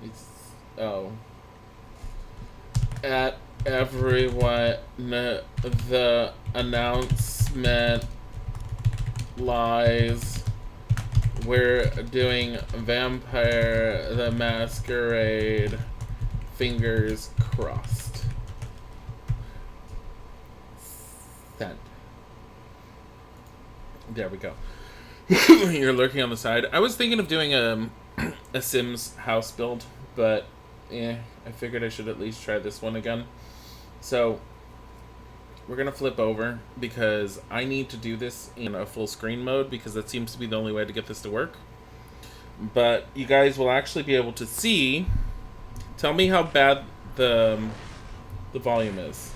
It's, oh. At everyone, the announcement lies. We're doing Vampire the Masquerade. Fingers crossed. Sent. There we go. You're lurking on the side. I was thinking of doing a Sims house build, but yeah, I figured I should at least try this one again. So we're gonna flip over because I need to do this in a full screen mode because that seems to be the only way to get this to work. But you guys will actually be able to see. Tell me how bad the volume is.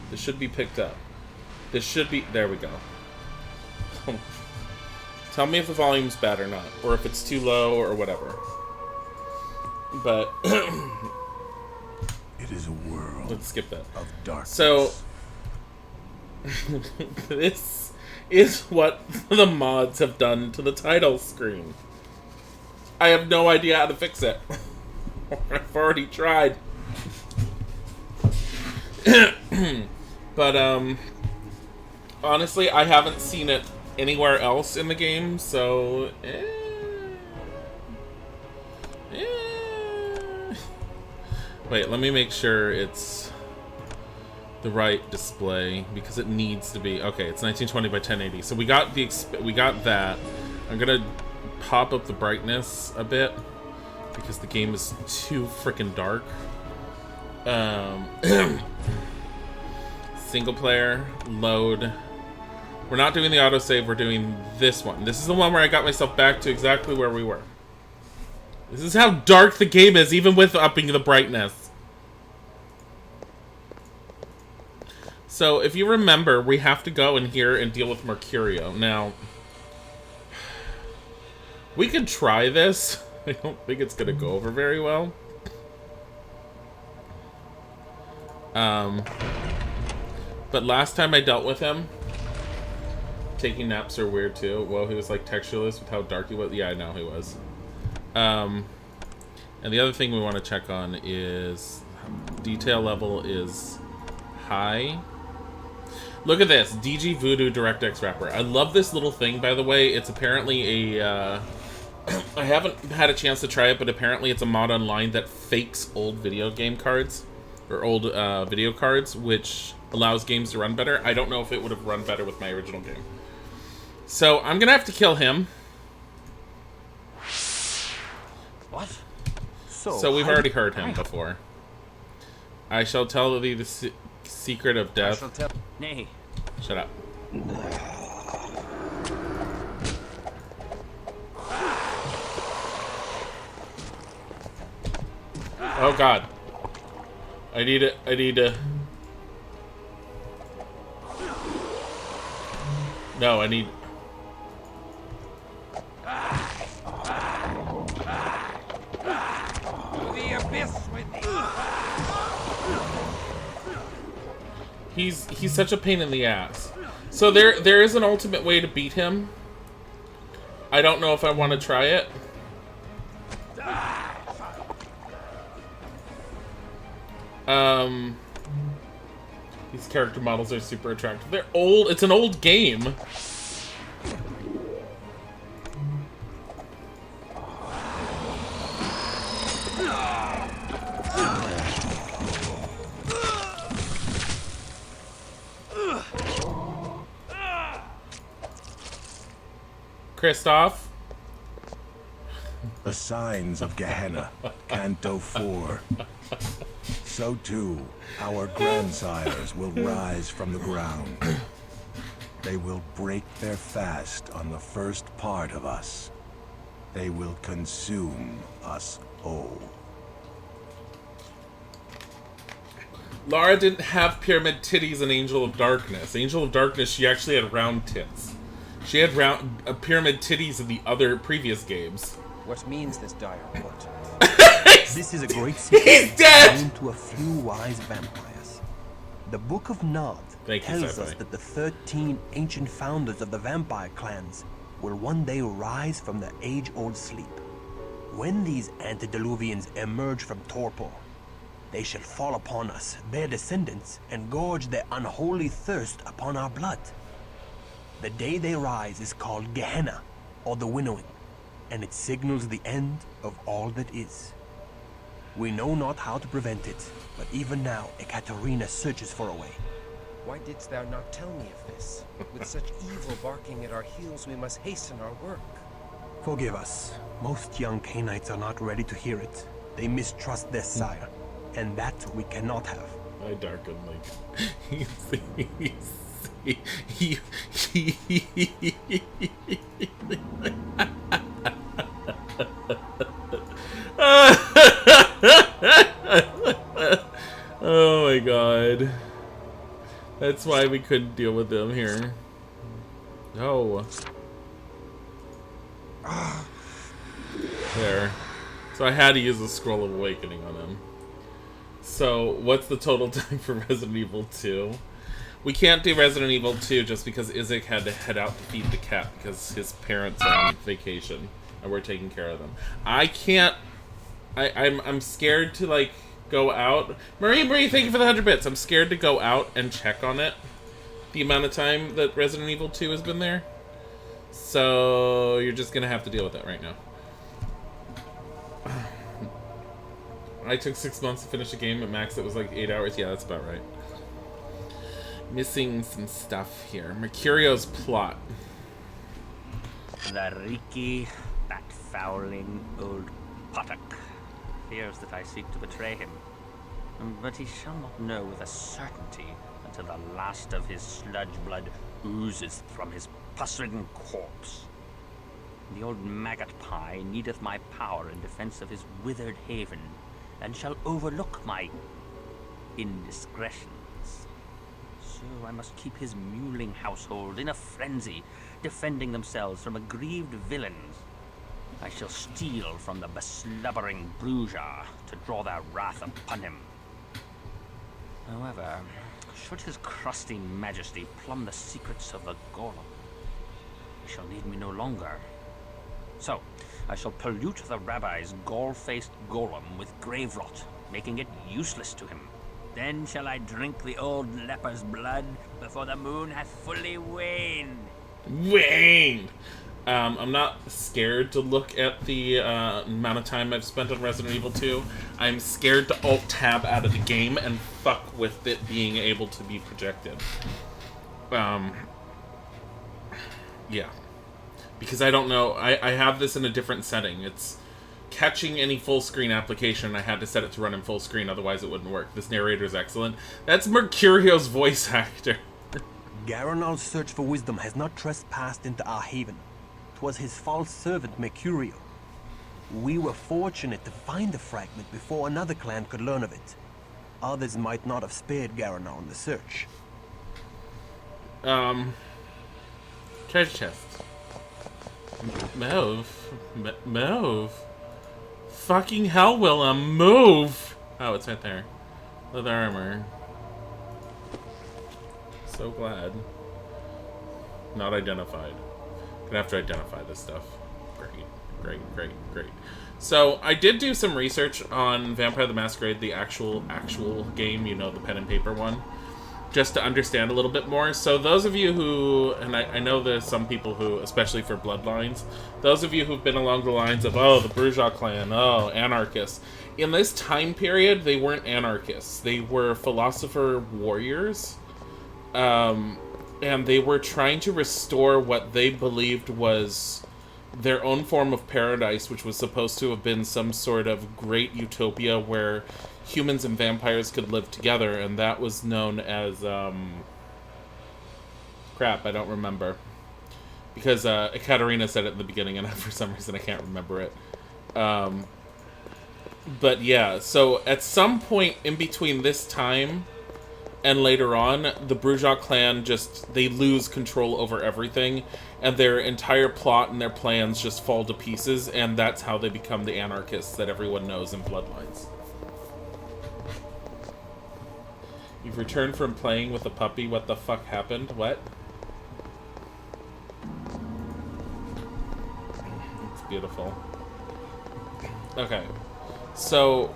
This should be picked up. This should be. There we go. Tell me if the volume's bad or not, or if it's too low or whatever. But it is a world. Let's skip that. Of darkness. So this is what the mods have done to the title screen. I have no idea how to fix it. I've already tried. But honestly, I haven't seen it anywhere else in the game, so wait, let me make sure it's the right display because it needs to be. Okay, it's 1920 by 1080. So we got that. I'm gonna pop up the brightness a bit because the game is too freaking dark. Single player load. We're not doing the autosave, we're doing this one. This is the one where I got myself back to exactly where we were. This is how dark the game is, even with upping the brightness. So, if you remember, we have to go in here and deal with Mercurio. Now, we could try this. I don't think it's going to go over very well. But last time I dealt with him, taking naps are weird too. Well, he was like textureless with how dark he was. Yeah, I know he was. And the other thing we want to check on is detail level is high. Look at this, DG Voodoo DirectX wrapper. I love this little thing, by the way. It's apparently a I haven't had a chance to try it, but apparently it's a mod online that fakes old video game cards or old video cards, which allows games to run better. I don't know if it would have run better with my original game. So I'm gonna have to kill him. What? So we've already heard him before. I shall tell thee the secret of death. I shall tell. Nay. Shut up. Oh God. I need to. No, I need. The abyss with He's such a pain in the ass. So there is an ultimate way to beat him. I don't know if I want to try it. These character models are super attractive. They're old. It's an old game. Christoph? The signs of Gehenna, Canto 4. So too, our grandsires will rise from the ground. They will break their fast on the first part of us. They will consume us whole. Lara didn't have pyramid titties in Angel of Darkness. Angel of Darkness, she actually had round tits. She had round pyramid titties in the other previous games. What means this dire report? This is a great secret. He's dead! Known to a few wise vampires. The Book of Nod tells us that the 13 ancient founders of the vampire clans will one day rise from their age-old sleep. When these antediluvians emerge from torpor, they shall fall upon us, their descendants, and gorge their unholy thirst upon our blood. The day they rise is called Gehenna, or the winnowing, and it signals the end of all that is. We know not how to prevent it, but even now Ekaterina searches for a way. Why didst thou not tell me of this? With such evil barking at our heels, we must hasten our work. Forgive us. Most young Canaanites are not ready to hear it. They mistrust their sire, and that we cannot have. I darken like oh my god. That's why we couldn't deal with them here. No. There. So I had to use the Scroll of Awakening on him. So, what's the total time for Resident Evil 2? We can't do Resident Evil 2 just because Isaac had to head out to feed the cat because his parents are on vacation and we're taking care of them. I can't... I'm scared to, like, go out. Marie, thank you for the 100 bits. I'm scared to go out and check on it. The amount of time that Resident Evil 2 has been there. So, you're just gonna have to deal with that right now. I took 6 months to finish a game. At max, it was like 8 hours. Yeah, that's about right. Missing some stuff here. Mercurio's plot. The reeky, bat-fouling old Potok fears that I seek to betray him. But he shall not know with a certainty until the last of his sludge blood oozes from his pus-ridden corpse. The old maggot pie needeth my power in defense of his withered haven, and shall overlook my indiscretions. So I must keep his mewling household in a frenzy, defending themselves from aggrieved villains. I shall steal from the beslubbering Bruja to draw their wrath upon him. However, should his crusty majesty plumb the secrets of the golem, he shall need me no longer. So, I shall pollute the rabbi's gall-faced golem with grave rot, making it useless to him. Then shall I drink the old leper's blood before the moon hath fully waned. Waned! I'm not scared to look at the amount of time I've spent on Resident Evil 2. I'm scared to alt-tab out of the game and fuck with it being able to be projected. Yeah. Because I don't know, I have this in a different setting. It's catching any full screen application. I had to set it to run in full screen, otherwise it wouldn't work. This narrator is excellent. That's Mercurio's voice actor. Garanal's search for wisdom has not trespassed into our haven. 'Twas his false servant Mercurio. We were fortunate to find the fragment before another clan could learn of it. Others might not have spared Garanal in the search. Treasure chest. Move. Fucking hell, Willem, move! Oh, it's right there. Leather armor. So glad. Not identified. Gonna have to identify this stuff. Great. So, I did do some research on Vampire the Masquerade, the actual game, you know, the pen and paper one. Just to understand a little bit more. So those of you who, and I know there's some people who, especially for Bloodlines, those of you who've been along the lines of, oh, the Bourgeois clan, oh, anarchists. In this time period, they weren't anarchists. They were philosopher warriors. And they were trying to restore what they believed was their own form of paradise, which was supposed to have been some sort of great utopia where humans and vampires could live together, and that was known as, crap, I don't remember. Because, Ekaterina said it in the beginning, and for some reason I can't remember it. But yeah, so at some point in between this time and later on, the Bourgeois clan they lose control over everything, and their entire plot and their plans just fall to pieces, and that's how they become the anarchists that everyone knows in Bloodlines. You've returned from playing with a puppy. What the fuck happened? What? It's beautiful. Okay. So,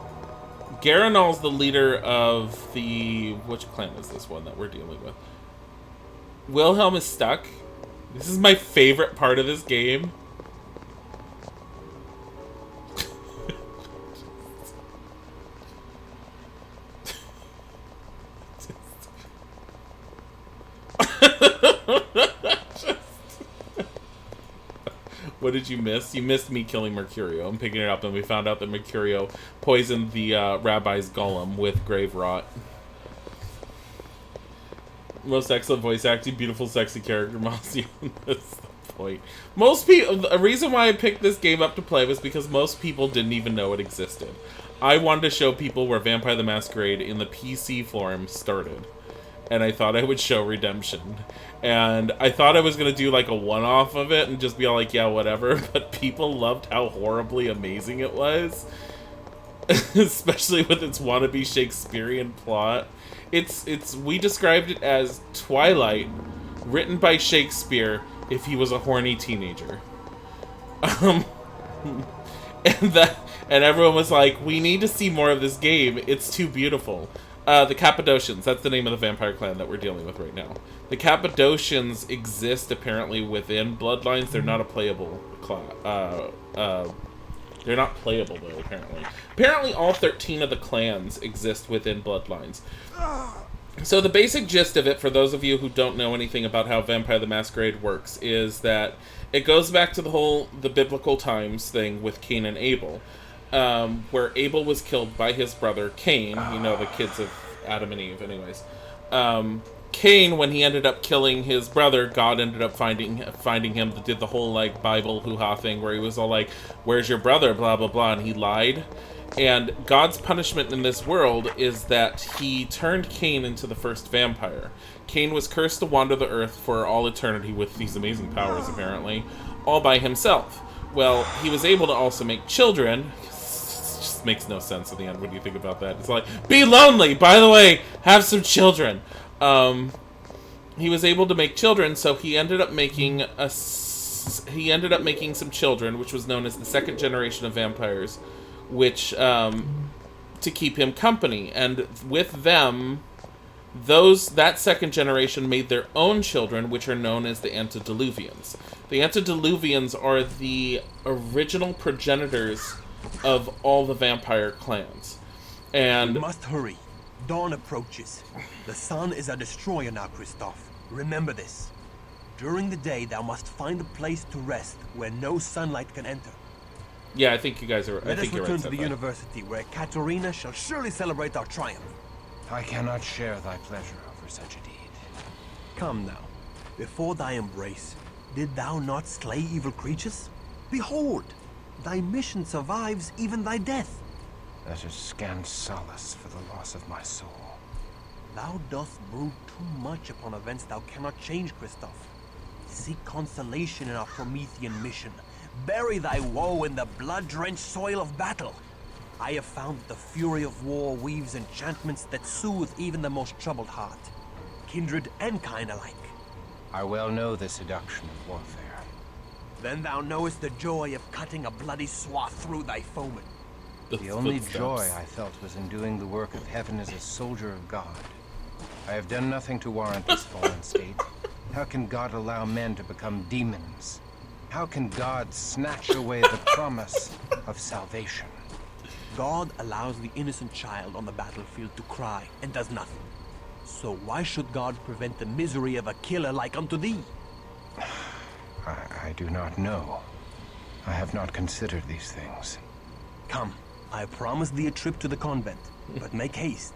Garanol's the leader of the... Which clan is this one that we're dealing with? Wilhelm is stuck. This is my favorite part of this game. What did you miss? You missed me killing Mercurio and picking it up, and we found out that Mercurio poisoned the rabbi's golem with grave rot. Most excellent voice acting, beautiful, sexy character, Mossy. That's the point. Most people, the reason why I picked this game up to play was because most people didn't even know it existed. I wanted to show people where Vampire the Masquerade in the PC form started. And I thought I would show Redemption. And I thought I was going to do like a one-off of it and just be all like, yeah, whatever. But people loved how horribly amazing it was. Especially with its wannabe Shakespearean plot. We described it as Twilight, written by Shakespeare if he was a horny teenager. And everyone was like, we need to see more of this game. It's too beautiful. The Cappadocians, that's the name of the vampire clan that we're dealing with right now. The Cappadocians exist apparently within Bloodlines. They're not a playable clan. They're not playable though, apparently. Apparently all 13 of the clans exist within Bloodlines. So the basic gist of it, for those of you who don't know anything about how Vampire the Masquerade works, is that it goes back to the biblical times thing with Cain and Abel. Where Abel was killed by his brother Cain, you know, the kids of Adam and Eve anyways. Cain, when he ended up killing his brother, God ended up finding him, did the whole like Bible hoo-ha thing where he was all like, where's your brother, blah blah blah, and he lied. And God's punishment in this world is that he turned Cain into the first vampire. Cain was cursed to wander the earth for all eternity with these amazing powers apparently, all by himself. Well, he was able to also make children. Makes no sense in the end. What do you think about that? It's like, be lonely, by the way, have some children. He was able to make children, so he ended up making some children, which was known as the second generation of vampires, which to keep him company. And with them, that second generation made their own children, which are known as the Antediluvians. The Antediluvians are the original progenitors of all the vampire clans. And we must hurry. Dawn approaches. The sun is a destroyer now, Christoph. Remember this. During the day, thou must find a place to rest where no sunlight can enter. Yeah, I think you guys are. Let us return to the university, where Katerina shall surely celebrate our triumph. I cannot share thy pleasure over such a deed. Come now. Before thy embrace, did thou not slay evil creatures? Behold! Thy mission survives even thy death. That is scant solace for the loss of my soul. Thou dost brood too much upon events thou cannot change, Christoph. Seek consolation in our Promethean mission. Bury thy woe in the blood-drenched soil of battle. I have found that the fury of war weaves enchantments that soothe even the most troubled heart. Kindred and kind alike. I well know the seduction of warfare. Then thou knowest the joy of cutting a bloody swath through thy foeman. The only joy I felt was in doing the work of heaven as a soldier of God. I have done nothing to warrant this fallen state. How can God allow men to become demons? How can God snatch away the promise of salvation? God allows the innocent child on the battlefield to cry and does nothing. So why should God prevent the misery of a killer like unto thee? I do not know. I have not considered these things. Come, I promise thee a trip to the convent, but make haste.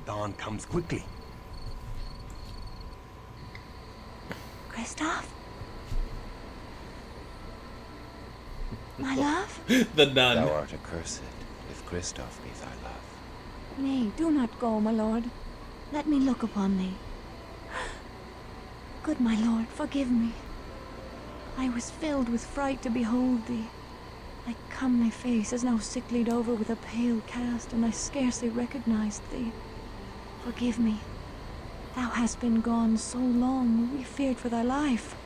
Dawn comes quickly. Christoph? My love? The nun. Thou art accursed, if Christoph be thy love. Nay, do not go, my lord. Let me look upon thee. Good my lord, forgive me. I was filled with fright to behold thee. Thy comely face is now sicklied over with a pale cast, and I scarcely recognized thee. Forgive me. Thou hast been gone so long, we feared for thy life.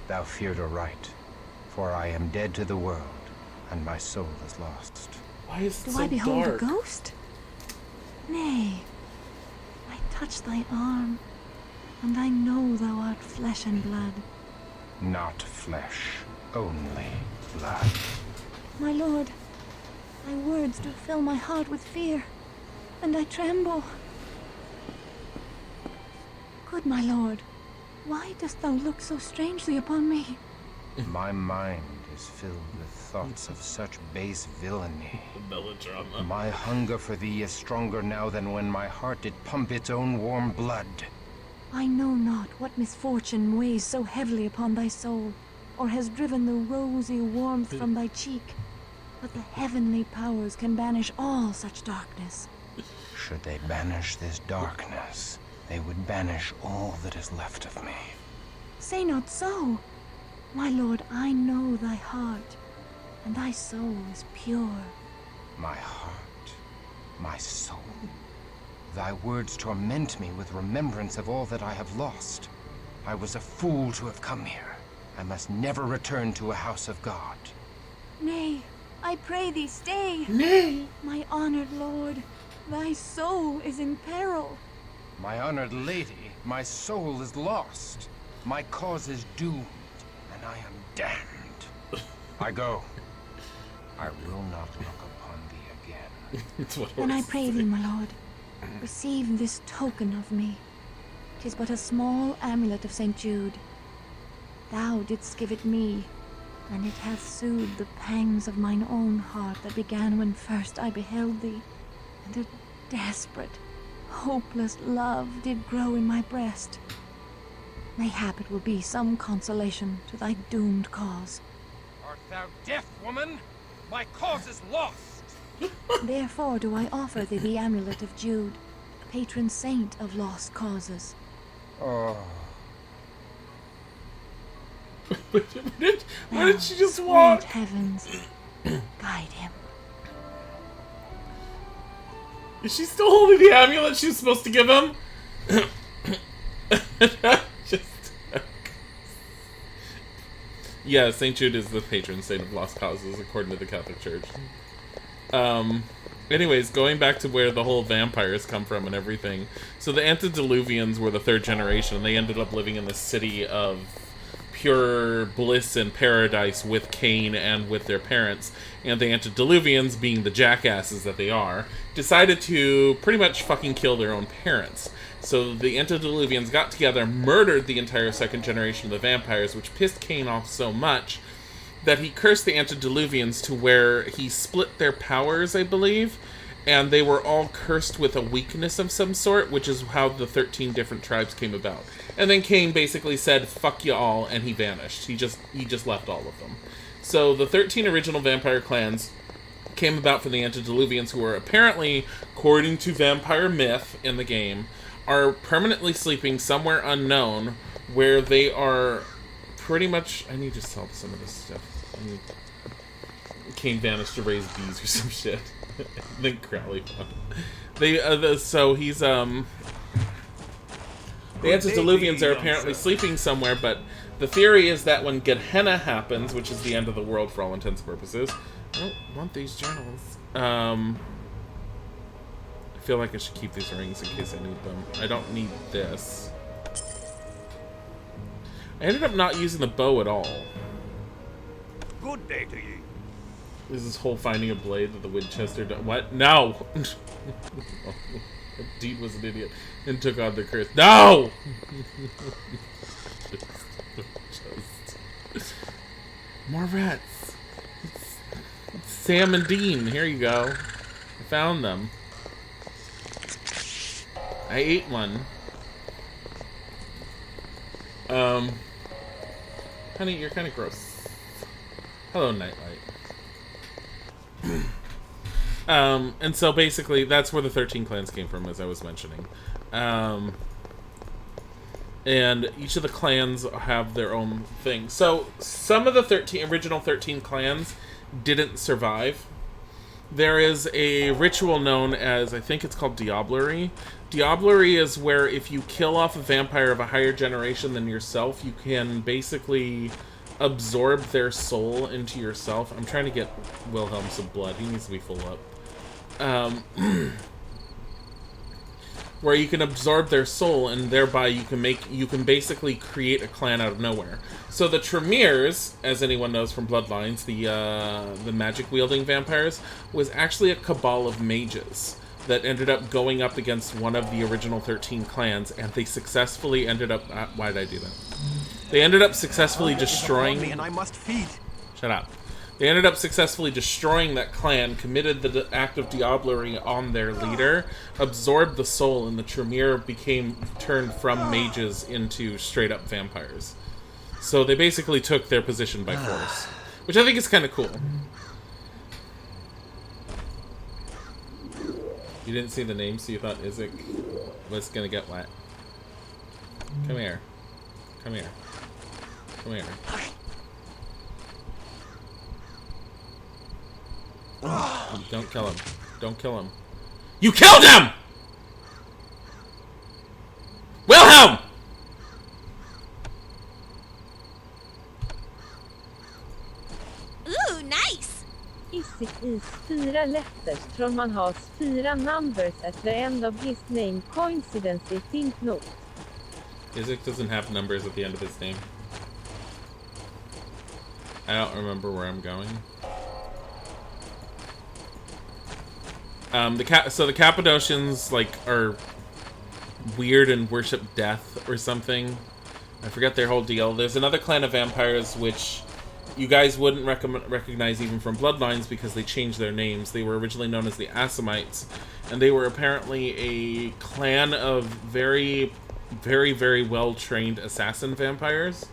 Thou feared aright, for I am dead to the world, and my soul is lost. Why is it Do so I behold dark? a ghost? Nay, I touch thy arm, and I know thou art flesh and blood. Not flesh, only blood. My lord, thy words do fill my heart with fear, and I tremble. Good my lord, why dost thou look so strangely upon me? My mind is filled with thoughts of such base villainy. Melodrama. My hunger for thee is stronger now than when my heart did pump its own warm blood. I know not what misfortune weighs so heavily upon thy soul, or has driven the rosy warmth from thy cheek, but the heavenly powers can banish all such darkness. Should they banish this darkness, they would banish all that is left of me. Say not so. My lord, I know thy heart, and thy soul is pure. My heart, my soul. Thy words torment me with remembrance of all that I have lost. I was a fool to have come here. I must never return to a house of God. Nay, I pray thee stay. Nay! My honored lord, thy soul is in peril. My honored lady, my soul is lost. My cause is doomed, and I am damned. I go. I will not look upon thee again. That's what Then I was pray saying. thee, my lord, receive this token of me. 'Tis but a small amulet of St. Jude. Thou didst give it me, and it hath soothed the pangs of mine own heart that began when first I beheld thee, and a desperate, hopeless love did grow in my breast. Mayhap it will be some consolation to thy doomed cause. Art thou deaf, woman? My cause is lost! Therefore do I offer thee the amulet of Jude, patron saint of lost causes. Oh, Why did she just Sweet walk? heavens, guide him. Is she still holding the amulet she was supposed to give him? Just... Yeah, St. Jude is the patron saint of lost causes, according to the Catholic Church. Anyways, going back to where the whole vampires come from and everything. So the antediluvians were the third generation, and they ended up living in the city of pure bliss and paradise with Cain and with their parents. And the antediluvians, being the jackasses that they are, decided to pretty much fucking kill their own parents. So the antediluvians got together, murdered the entire second generation of the vampires, which pissed Cain off so much that he cursed the antediluvians to where he split their powers, I believe, and they were all cursed with a weakness of some sort, which is how the 13 different tribes came about. And then Cain basically said, fuck you all, and he vanished. He just left all of them. So the 13 original vampire clans came about from the antediluvians, who are apparently, according to vampire myth in the game, are permanently sleeping somewhere unknown, where they are pretty much... I need to sell some of this stuff. Cain vanished to raise bees or some shit. Then Crowley found it. So he's, the antediluvians are apparently sleeping somewhere, but the theory is that when Gehenna happens, which is the end of the world for all intents and purposes... I don't want these journals. I feel like I should keep these rings in case I need them. I don't need this. I ended up not using the bow at all. Good day to you. Is this whole finding a blade that the Winchester... What? No! Deed was an idiot and took on the curse. No! More rats. It's Sam and Dean. Here you go. I found them. I ate one. Honey, you're kind of gross. Hello, Nightlight. And so basically, that's where the 13 clans came from, as I was mentioning. And each of the clans have their own thing. So some of the original 13 clans didn't survive. There is a ritual known as, I think it's called Diablerie. Diablerie is where if you kill off a vampire of a higher generation than yourself, you can basically absorb their soul into yourself. I'm trying to get Wilhelm some blood. He needs to be full up. Where you can absorb their soul, and thereby you can basically create a clan out of nowhere. So the Tremors, as anyone knows from Bloodlines, the magic wielding vampires, was actually a cabal of mages that ended up going up against one of the original 13 clans, and they successfully ended up. Why did I do that? They ended up successfully destroying. And I must feed. Shut up. They ended up successfully destroying that clan, committed the act of diablerie on their leader, absorbed the soul, and the Tremere turned from mages into straight-up vampires. So they basically took their position by force, which I think is kind of cool. You didn't see the name, so you thought Isaac was gonna get wet. Come here. Come here. Come here. Don't kill him. Don't kill him. You killed him! Wilhelm! Ooh, nice! Isaac is 4 letters from man has 4 numbers at the end of his name. Coincidentally, think not. Isaac doesn't have numbers at the end of his name. I don't remember where I'm going. So the Cappadocians, like, are weird and worship death or something. I forget their whole deal. There's another clan of vampires which you guys wouldn't recognize even from Bloodlines because they changed their names. They were originally known as the Assamites, and they were apparently a clan of very, very, very well-trained assassin vampires.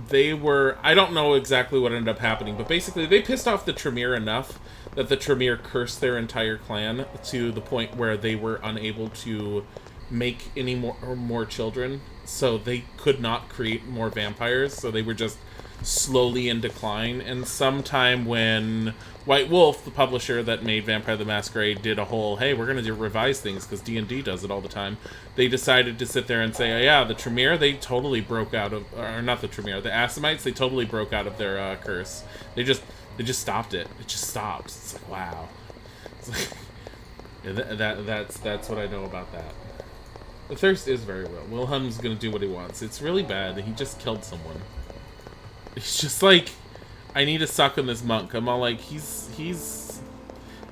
They were... I don't know exactly what ended up happening, but basically they pissed off the Tremere enough that the Tremere cursed their entire clan to the point where they were unable to make any more children, so they could not create more vampires, so they were just slowly in decline. And sometime when White Wolf, the publisher that made Vampire the Masquerade, did a whole, hey, we're going to revise things because D&D does it all the time, they decided to sit there and say, oh yeah, the Tremere, they totally broke out of, or not the Tremere, the Assamites, they totally broke out of their curse. They just stopped it. It just stopped. It's like, wow. It's like, that's what I know about that. The thirst is very real. Wilhelm's gonna do what he wants. It's really bad. He just killed someone. He's just like, I need to suck on this monk. I'm all like, he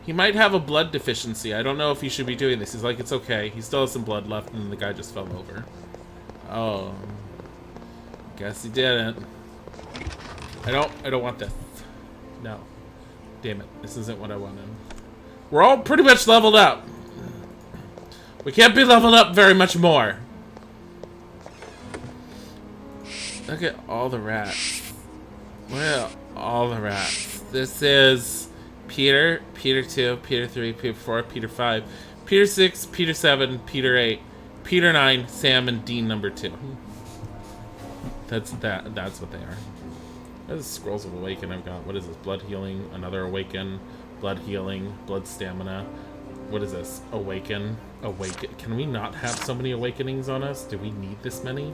might have a blood deficiency. I don't know if he should be doing this. He's like, it's okay. He still has some blood left, and then the guy just fell over. Oh, guess he didn't. I don't want this. No. Damn it. This isn't what I wanted. We're all pretty much leveled up. We can't be leveled up very much more. Look at all the rats. Well, all the rats. This is Peter, Peter 2, Peter 3, Peter 4, Peter 5, Peter 6, Peter 7, Peter 8, Peter 9, Sam, and Dean number 2. That's what they are. There's Scrolls of Awaken. I've got, what is this? Blood Healing, another Awaken, Blood Healing, Blood Stamina. What is this? Awaken. Awaken. Can we not have so many awakenings on us? Do we need this many?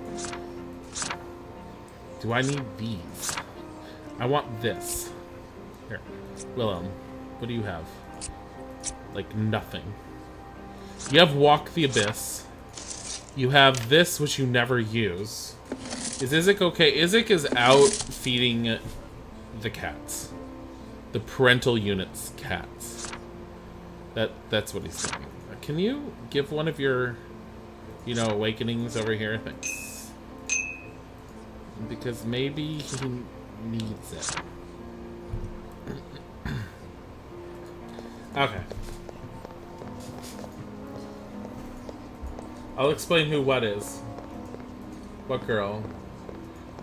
Do I need these? I want this. Here. Wilhelm, what do you have? Like, nothing. You have Walk the Abyss. You have this, which you never use. Is Isaac okay? Isaac is out feeding the cats. The parental unit's cats. That's what he's doing. Can you give one of your, awakenings over here? Thanks. Because maybe he needs it. Okay. I'll explain who what is. What girl?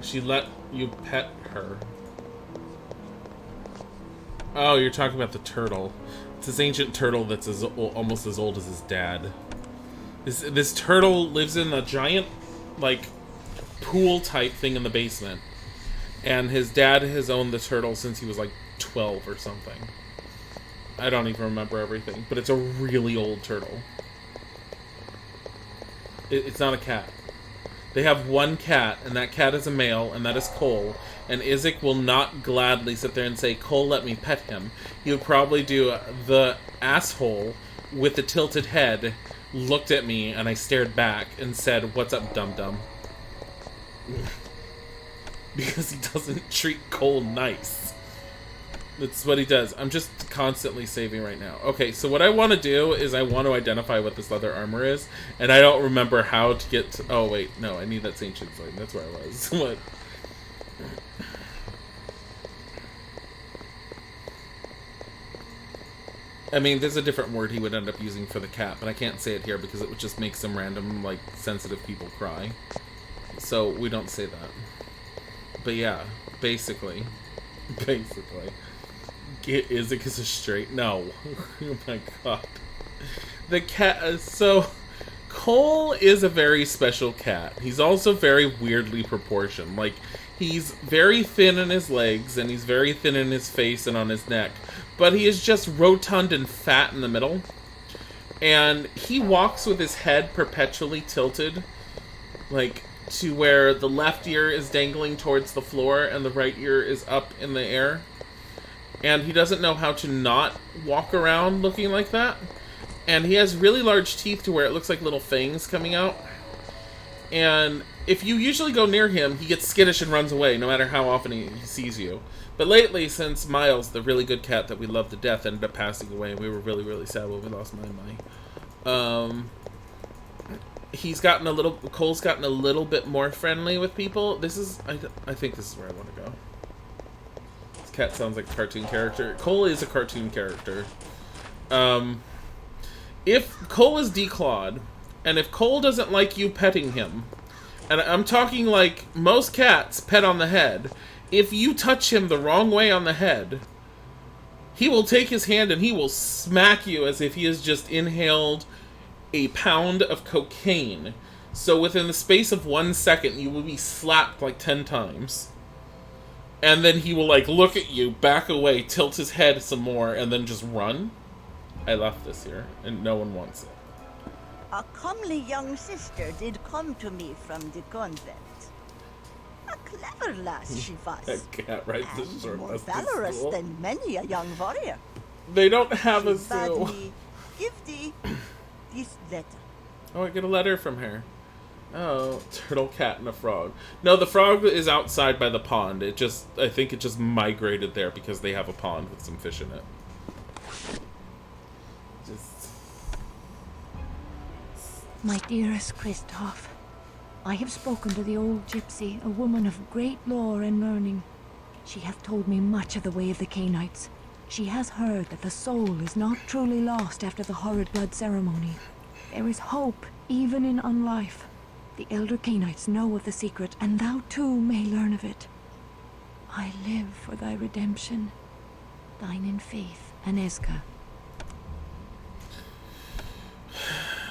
She let you pet her. Oh, you're talking about the turtle. It's this ancient turtle that's almost as old as his dad. This turtle lives in a giant, pool type thing in the basement. And his dad has owned the turtle since he was 12 or something. I don't even remember everything, but it's a really old turtle. It's not a cat. They have one cat, and that cat is a male, and that is Cole. And Isaac will not gladly sit there and say, Cole, let me pet him. He would probably do the asshole with the tilted head, looked at me, and I stared back and said, what's up, dum-dum? Because he doesn't treat Cole nice. That's what he does. I'm just constantly saving right now. Okay, so what I want to do is I want to identify what this leather armor is, and I don't remember how to get to... Oh, wait. No, I need that ancient sword. That's where I was. What? I mean, there's a different word he would end up using for the cat, but I can't say it here because it would just make some random, like, sensitive people cry. So, we don't say that. But yeah, basically. Isaac is a straight... No. Oh my god. The cat... So, Cole is a very special cat. He's also very weirdly proportioned. Like, he's very thin in his legs, and he's very thin in his face and on his neck. But he is just rotund and fat in the middle. And he walks with his head perpetually tilted. Like, to where the left ear is dangling towards the floor and the right ear is up in the air. And he doesn't know how to not walk around looking like that. And he has really large teeth to where it looks like little fangs coming out. And if you usually go near him, he gets skittish and runs away, no matter how often he sees you. But lately, since Miles, the really good cat that we love to death, ended up passing away, and we were really, really sad when we lost Mai. He's gotten a little... Cole's gotten a little bit more friendly with people. This is... I think this is where I want to go. This cat sounds like a cartoon character. Cole is a cartoon character. If Cole is declawed, and if Cole doesn't like you petting him, and I'm talking like most cats pet on the head, if you touch him the wrong way on the head, he will take his hand and he will smack you as if he has just inhaled a pound of cocaine. So within the space of 1 second, you will be slapped like 10 times. And then he will, like, look at you, back away, tilt his head some more, and then just run. I left this here, and no one wants it. A comely young sister did come to me from the convent. A clever lass she was. That cat right this and short more must be valorous cool. than many a young warrior. They don't have She a bade zoo. me give thee this letter. Oh, I get a letter from her. Oh, turtle, cat, and a frog. No, the frog is outside by the pond. I think it just migrated there because they have a pond with some fish in it. My dearest Christoph, I have spoken to the old gypsy, a woman of great lore and learning. She hath told me much of the way of the Canaanites. She has heard that the soul is not truly lost after the horrid blood ceremony. There is hope even in unlife. The elder Canaanites know of the secret, and thou too may learn of it. I live for thy redemption. Thine in faith, Aneska.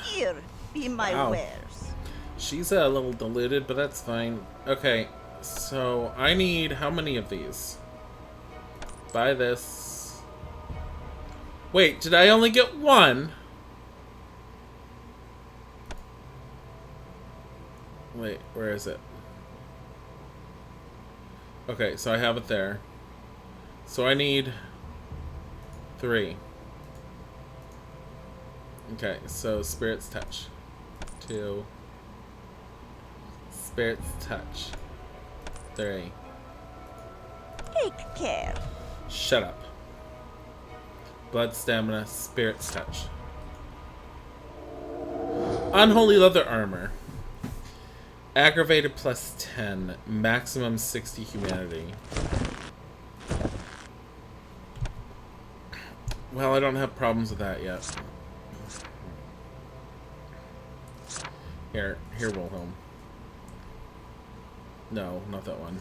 Here be my Wow. wares. She's a little diluted, but that's fine. Okay, so I need how many of these? Buy this. Wait, did I only get one? Wait, where is it? Okay, so I have it there. So I need 3. Okay, so Spirit's Touch. 2. Spirit's Touch. 3. Take care. Shut up. Blood Stamina, Spirit's Touch. Unholy Leather Armor. Aggravated plus 10. Maximum 60 humanity. Well, I don't have problems with that yet. Here, Wilhelm. No, not that one.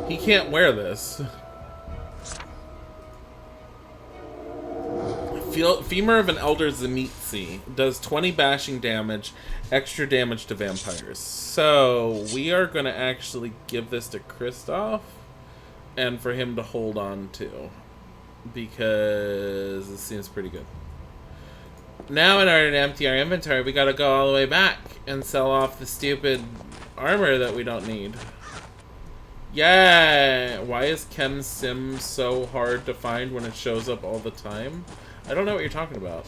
He can't wear this. Femur of an Elder Zemitzi does 20 bashing damage, extra damage to vampires. So, we are going to actually give this to Kristoff, and for him to hold on to, because it seems pretty good. Now in order to empty our inventory, we gotta go all the way back and sell off the stupid armor that we don't need. Yeah! Why is Chem Sim so hard to find when it shows up all the time? I don't know what you're talking about.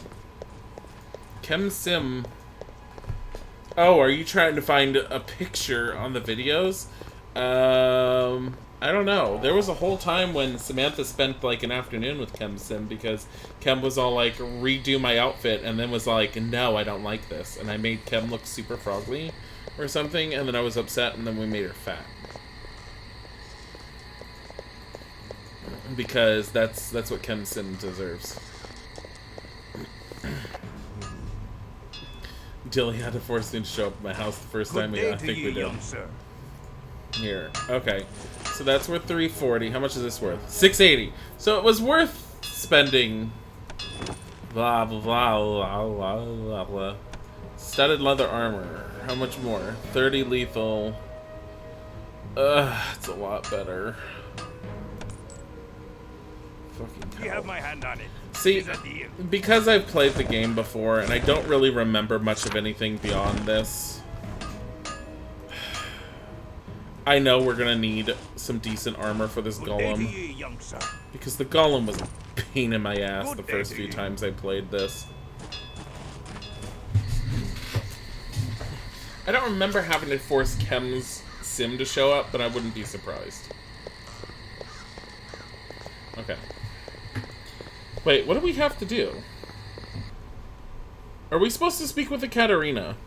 Chem Sim... Oh, are you trying to find a picture on the videos? I don't know. There was a whole time when Samantha spent like an afternoon with Chem Sim because Chem was all like, redo my outfit, and then was like, no, I don't like this. And I made Chem look super frogly or something, and then I was upset, and then we made her fat. Because that's what Chem Sim deserves. Dilly had to force him to show up at my house the first time I think we did. Here. Okay. So that's worth 340. How much is this worth? 680. So it was worth spending. Blah blah blah blah blah blah. Studded leather armor. How much more? 30 lethal. It's a lot better. Fucking. You have my hand on it. See, because I've played the game before and I don't really remember much of anything beyond this, I know we're gonna need some decent armor for this golem, because the golem was a pain in my ass the first few times I played this. I don't remember having to force Chem Sim to show up, but I wouldn't be surprised. Okay. Wait, what do we have to do? Are we supposed to speak with the Katarina?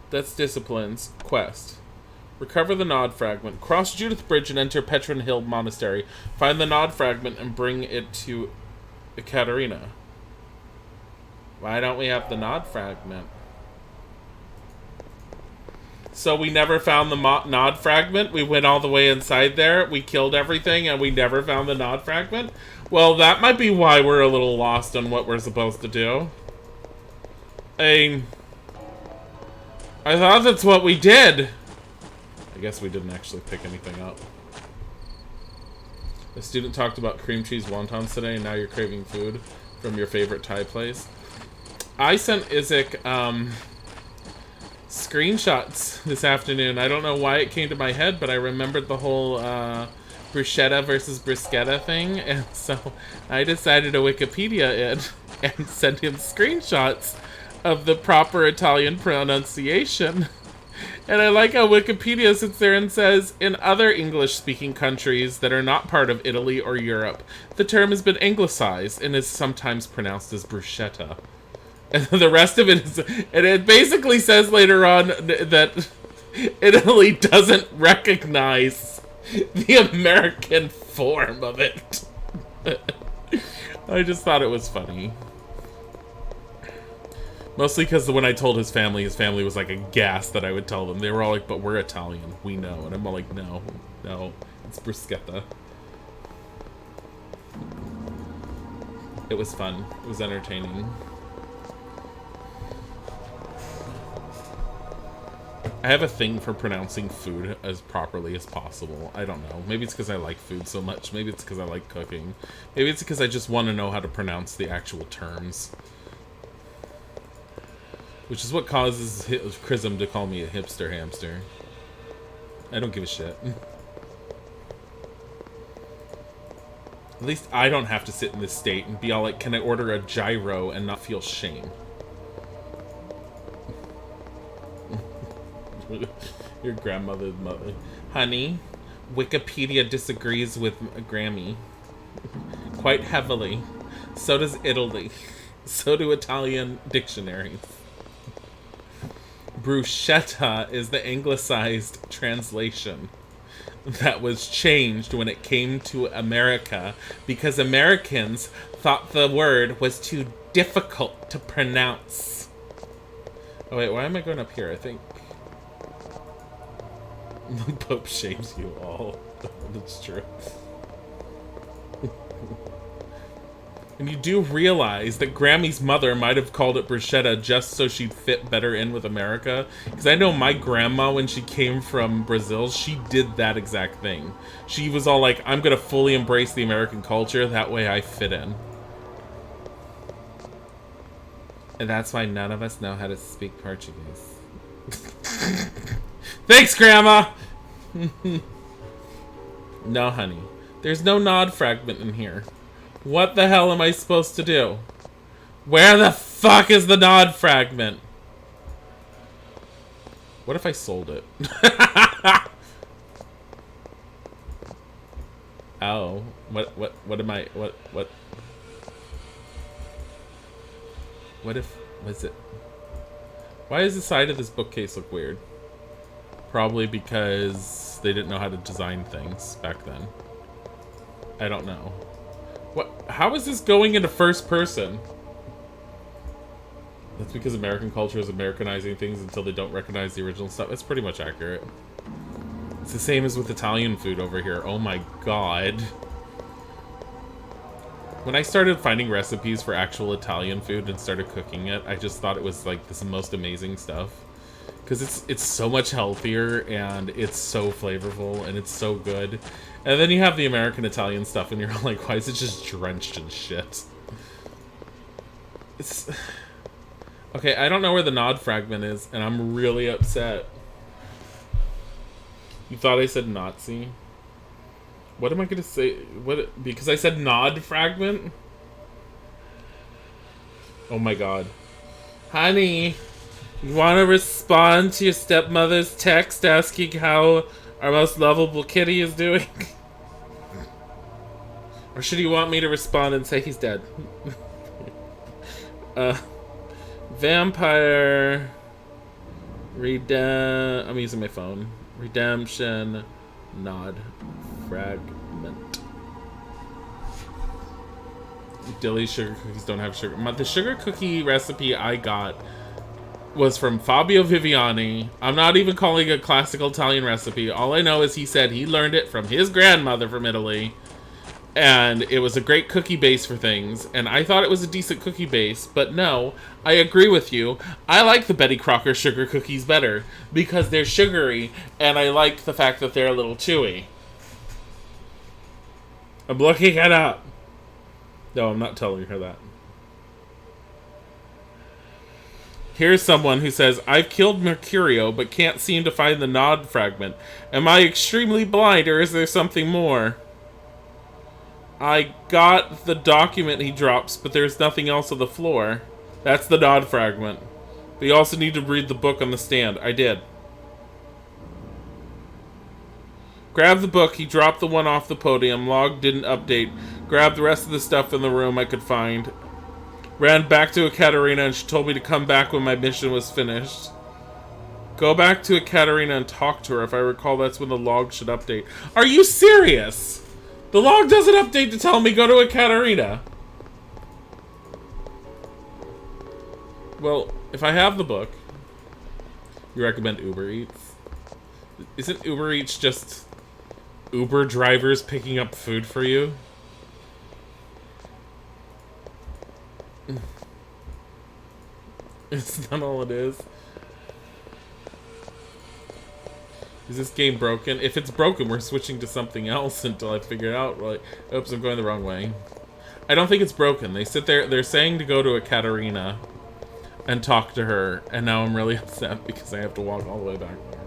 That's Discipline's quest. Recover the Nod Fragment. Cross Judith Bridge and enter Petron Hill Monastery. Find the Nod Fragment and bring it to Katarina. Why don't we have the Nod Fragment? So we never found the Nod Fragment? We went all the way inside there, we killed everything, and we never found the Nod Fragment? Well, that might be why we're a little lost on what we're supposed to do. I thought that's what we did. I guess we didn't actually pick anything up. A student talked about cream cheese wontons today, and now you're craving food from your favorite Thai place. I sent Isaac, screenshots this afternoon. I don't know why it came to my head, but I remembered the whole bruschetta versus bruschetta thing, and so I decided to Wikipedia it and send him screenshots of the proper Italian pronunciation. And I like how Wikipedia sits there and says, in other English-speaking countries that are not part of Italy or Europe, the term has been anglicized and is sometimes pronounced as bruschetta. And the rest of it is, and it basically says later on that Italy doesn't recognize the American form of it. I just thought it was funny. Mostly because when I told his family was like aghast that I would tell them. They were all like, but we're Italian, we know. And I'm all like, no, it's bruschetta. It was fun. It was entertaining. I have a thing for pronouncing food as properly as possible. I don't know. Maybe it's because I like food so much. Maybe it's because I like cooking. Maybe it's because I just want to know how to pronounce the actual terms. Which is what causes Chrism to call me a hipster hamster. I don't give a shit. At least I don't have to sit in this state and be all like, can I order a gyro and not feel shame? Your grandmother's mother. Honey, Wikipedia disagrees with Grammy. Quite heavily. So does Italy. So do Italian dictionaries. Bruschetta is the anglicized translation that was changed when it came to America because Americans thought the word was too difficult to pronounce. Oh wait, why am I going up here? I think the Pope shames you all. That's true. And you do realize that Grammy's mother might have called it bruschetta just so she'd fit better in with America. Because I know my grandma, when she came from Brazil, she did that exact thing. She was all like, I'm going to fully embrace the American culture, that way I fit in. And that's why none of us know how to speak Portuguese. Thanks, Grandma! No, honey. There's no nod fragment in here. What the hell am I supposed to do? Where the fuck is the nod fragment? What if I sold it? Oh, what am I, what if, was it, why does the side of this bookcase look weird? Probably because they didn't know how to design things back then. I don't know. What, how is this going into first person? That's because American culture is Americanizing things until they don't recognize the original stuff. It's pretty much accurate. It's the same as with Italian food over here. Oh my god. When I started finding recipes for actual Italian food and started cooking it, I just thought it was like this most amazing stuff. Because it's so much healthier and it's so flavorful and it's so good. And then you have the American Italian stuff and you're like, why is it just drenched in shit? It's... Okay, I don't know where the nod fragment is and I'm really upset. You thought I said Nazi? What am I gonna say? What? Because I said nod fragment? Oh my god. Honey, you want to respond to your stepmother's text asking how our most lovable kitty is doing? Or should you want me to respond and say he's dead? Vampire... I'm using my phone. Redemption, nod, fragment. Dilly sugar cookies don't have sugar. The sugar cookie recipe I got was from Fabio Viviani. I'm not even calling it a classical Italian recipe. All I know is he said he learned it from his grandmother from Italy. And it was a great cookie base for things. And I thought it was a decent cookie base. But no, I agree with you. I like the Betty Crocker sugar cookies better. Because they're sugary. And I like the fact that they're a little chewy. I'm looking it up. No, I'm not telling her that. Here's someone who says, I've killed Mercurio, but can't seem to find the nod fragment. Am I extremely blind, or is there something more? I got the document he drops, but there's nothing else on the floor. That's the nod fragment. But you also need to read the book on the stand. I did. Grab the book. He dropped the one off the podium. Log didn't update. Grabbed the rest of the stuff in the room I could find. Ran back to Ekaterina and she told me to come back when my mission was finished. Go back to Ekaterina and talk to her. If I recall, that's when the log should update. Are you serious? The log doesn't update to tell me go to Ekaterina. Well, if I have the book, you recommend Uber Eats? Isn't Uber Eats just Uber drivers picking up food for you? It's not all it is. Is this game broken? If it's broken, we're switching to something else until I figure it out. Like, oops, I'm going the wrong way. I don't think it's broken. They sit there, they're saying to go to Ekaterina and talk to her, and now I'm really upset because I have to walk all the way back there.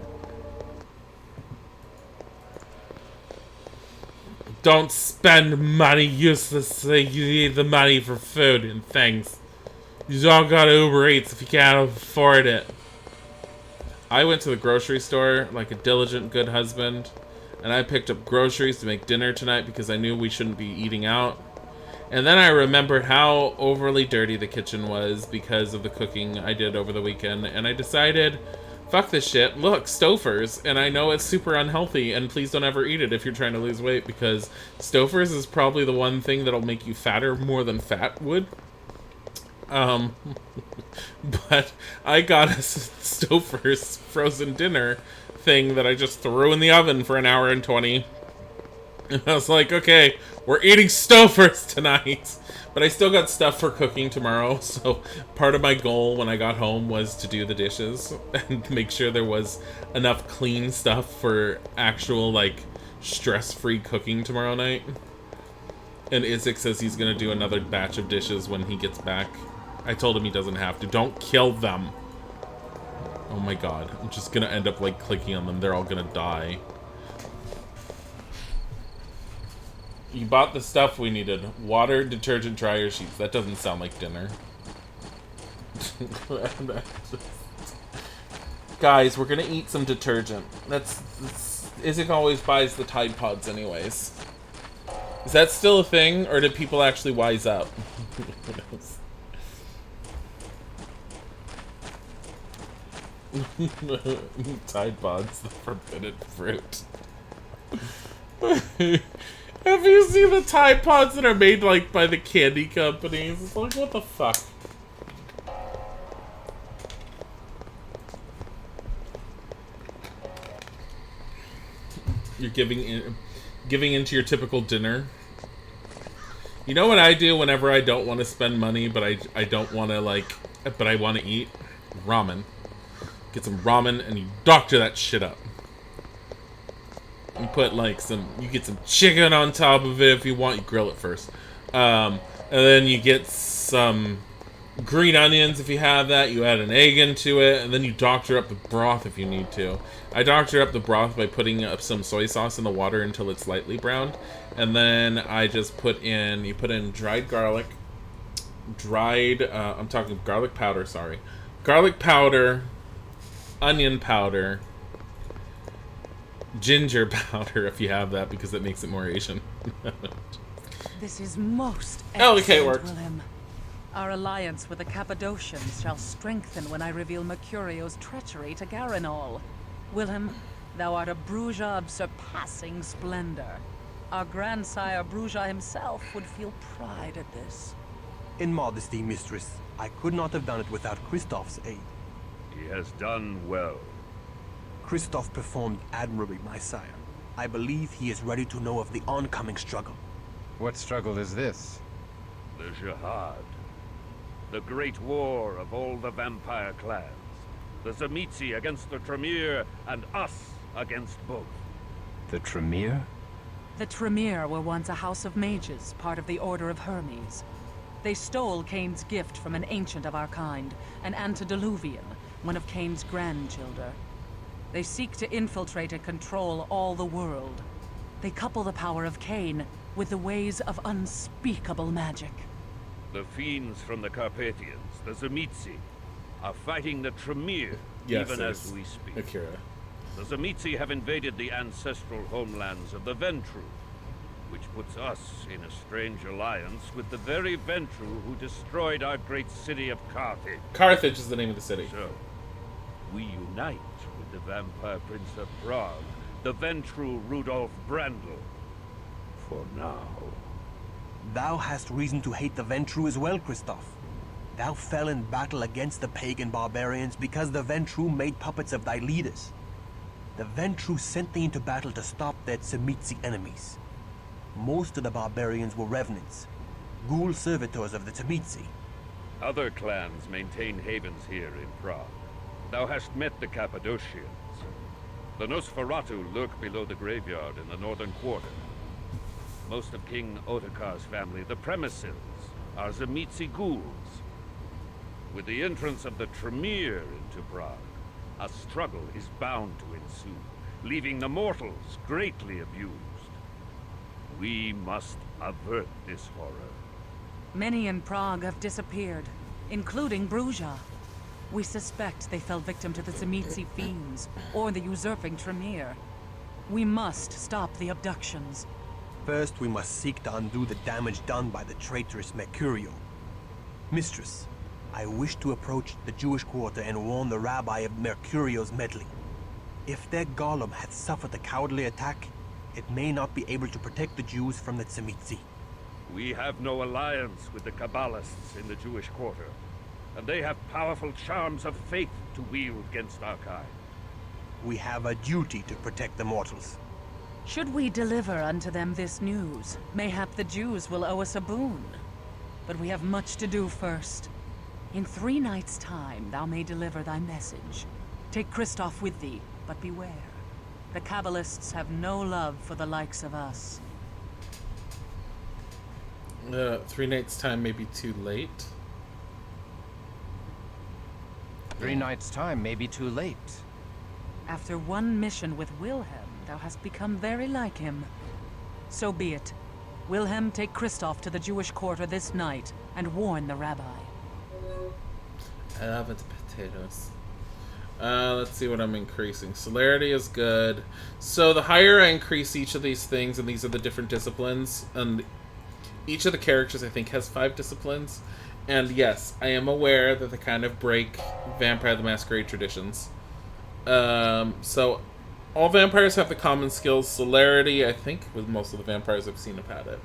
Don't spend money uselessly. You need the money for food and things. You don't go to Uber Eats if you can't afford it. I went to the grocery store like a diligent good husband, and I picked up groceries to make dinner tonight because I knew we shouldn't be eating out. And then I remembered how overly dirty the kitchen was because of the cooking I did over the weekend, and I decided, fuck this shit. Look, Stouffer's, and I know it's super unhealthy, and please don't ever eat it if you're trying to lose weight, because Stouffer's is probably the one thing that'll make you fatter more than fat would. But I got a Stouffer's frozen dinner thing that I just threw in the oven for an hour and 20. And I was like, okay, we're eating Stouffer's tonight. But I still got stuff for cooking tomorrow, so part of my goal when I got home was to do the dishes and make sure there was enough clean stuff for actual, like, stress-free cooking tomorrow night. And Isaac says he's gonna do another batch of dishes when he gets back. I told him he doesn't have to. Don't kill them. Oh my god. I'm just gonna end up, like, clicking on them. They're all gonna die. You bought the stuff we needed. Water, detergent, dryer sheets. That doesn't sound like dinner. Guys, we're gonna eat some detergent. That's Isaac always buys the Tide Pods anyways. Is that still a thing, or did people actually wise up? Tide Pods, the forbidden fruit. Have you seen the Tide Pods that are made, like, by the candy companies? It's like, what the fuck? You're giving into your typical dinner. You know what I do whenever I don't want to spend money, but I don't want to, like, but I want to eat? Ramen. Get some ramen and you doctor that shit up. You put, like, you get some chicken on top of it if you want. You grill it first. And then you get some green onions if you have that. You add an egg into it, and then you doctor up the broth if you need to. I doctor up the broth by putting up some soy sauce in the water until it's lightly browned. And then I just put in dried garlic. I'm talking garlic powder, sorry. Garlic powder, onion powder, ginger powder if you have that, because it makes it more Asian. This is most okay, excellent, it worked. Wilhelm. Our alliance with the Cappadocians shall strengthen when I reveal Mercurio's treachery to Garanol. Wilhelm, thou art a Bruja of surpassing splendor. Our grandsire Bruja himself would feel pride at this. In modesty, mistress, I could not have done it without Kristoff's aid. He has done well. Kristoff performed admirably, my sire. I believe he is ready to know of the oncoming struggle. What struggle is this? The Jihad. The great war of all the vampire clans. The Tzimisce against the Tremere, and us against both. The Tremere? The Tremere were once a house of mages, part of the Order of Hermes. They stole Cain's gift from an ancient of our kind, an antediluvian, one of Cain's grandchildren. They seek to infiltrate and control all the world. They couple the power of Cain with the ways of unspeakable magic. The fiends from the Carpathians, the Tzimisce, are fighting the Tremere, even as we speak. Akira. The Tzimisce have invaded the ancestral homelands of the Ventru, which puts us in a strange alliance with the very Ventru who destroyed our great city of Carthage. Carthage is the name of the city. So, we unite with the vampire prince of Prague, the Ventru Rudolf Brandl. For now. Thou hast reason to hate the Ventru as well, Kristoff. Thou fell in battle against the pagan barbarians because the Ventru made puppets of thy leaders. The Ventru sent thee into battle to stop their Tzimisce enemies. Most of the barbarians were revenants, ghoul servitors of the Tzimisce. Other clans maintain havens here in Prague. Thou hast met the Cappadocians. The Nosferatu lurk below the graveyard in the northern quarter. Most of King Ottokar's family, the Premises, are Tzimisce ghouls. With the entrance of the Tremere into Prague, a struggle is bound to ensue, leaving the mortals greatly abused. We must avert this horror. Many in Prague have disappeared, including Bruja. We suspect they fell victim to the Tzimisce fiends, or the usurping Tremere. We must stop the abductions. First, we must seek to undo the damage done by the traitorous Mercurio. Mistress, I wish to approach the Jewish quarter and warn the rabbi of Mercurio's meddling. If their golem hath suffered a cowardly attack, it may not be able to protect the Jews from the Tzimisce. We have no alliance with the Kabbalists in the Jewish quarter, and they have powerful charms of faith to wield against our kind. We have a duty to protect the mortals. Should we deliver unto them this news, mayhap the Jews will owe us a boon. But we have much to do first. In 3 nights' time, thou may deliver thy message. Take Kristoff with thee, but beware. The Kabbalists have no love for the likes of us. 3 nights' time may be too late. 3 nights' time may be too late. After one mission with Wilhelm, thou hast become very like him. So be it. Wilhelm, take Christoph to the Jewish quarter this night and warn the rabbi. I love it, potatoes. Let's see what I'm increasing. Celerity is good. So the higher I increase each of these things, and these are the different disciplines, and each of the characters I think has 5 disciplines. And yes, I am aware that they kind of break Vampire the Masquerade traditions. So all vampires have the common skills. Celerity, I think, with most of the vampires I've seen have had it.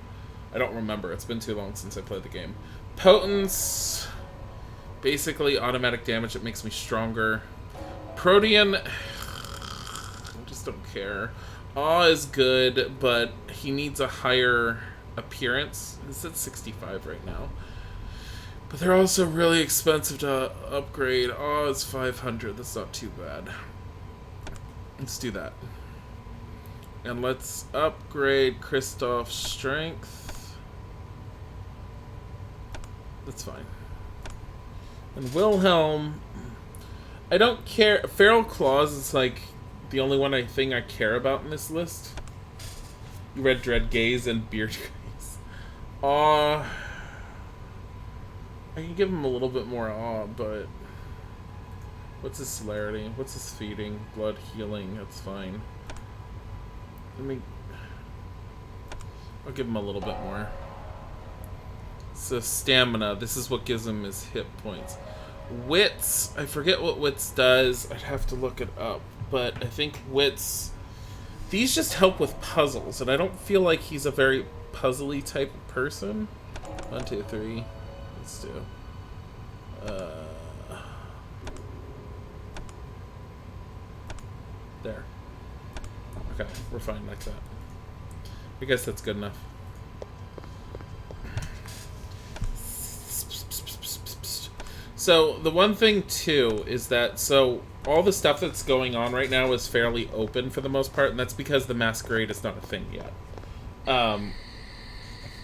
I don't remember. It's been too long since I played the game. Potence, basically automatic damage that makes me stronger. Protean, I just don't care. Awe is good, but he needs a higher appearance. It's at 65 right now. But they're also really expensive to upgrade. Awe is 500. That's not too bad. Let's do that. And let's upgrade Christoph's strength. That's fine. And Wilhelm, I don't care. Feral Claws is like the only thing I care about in this list. Red Dread Gaze and Beard Gaze. Aw. I can give him a little bit more awe, but what's his celerity? What's his feeding? Blood healing, that's fine. I'll give him a little bit more. So stamina, this is what gives him his hit points. Wits, I forget what Wits does. I'd have to look it up, but I think Wits, these just help with puzzles, and I don't feel like he's a very puzzly type of person. 1, 2, 3. Let's do. There. Okay, we're fine like that. I guess that's good enough. So the one thing too is that all the stuff that's going on right now is fairly open for the most part, and that's because the Masquerade is not a thing yet.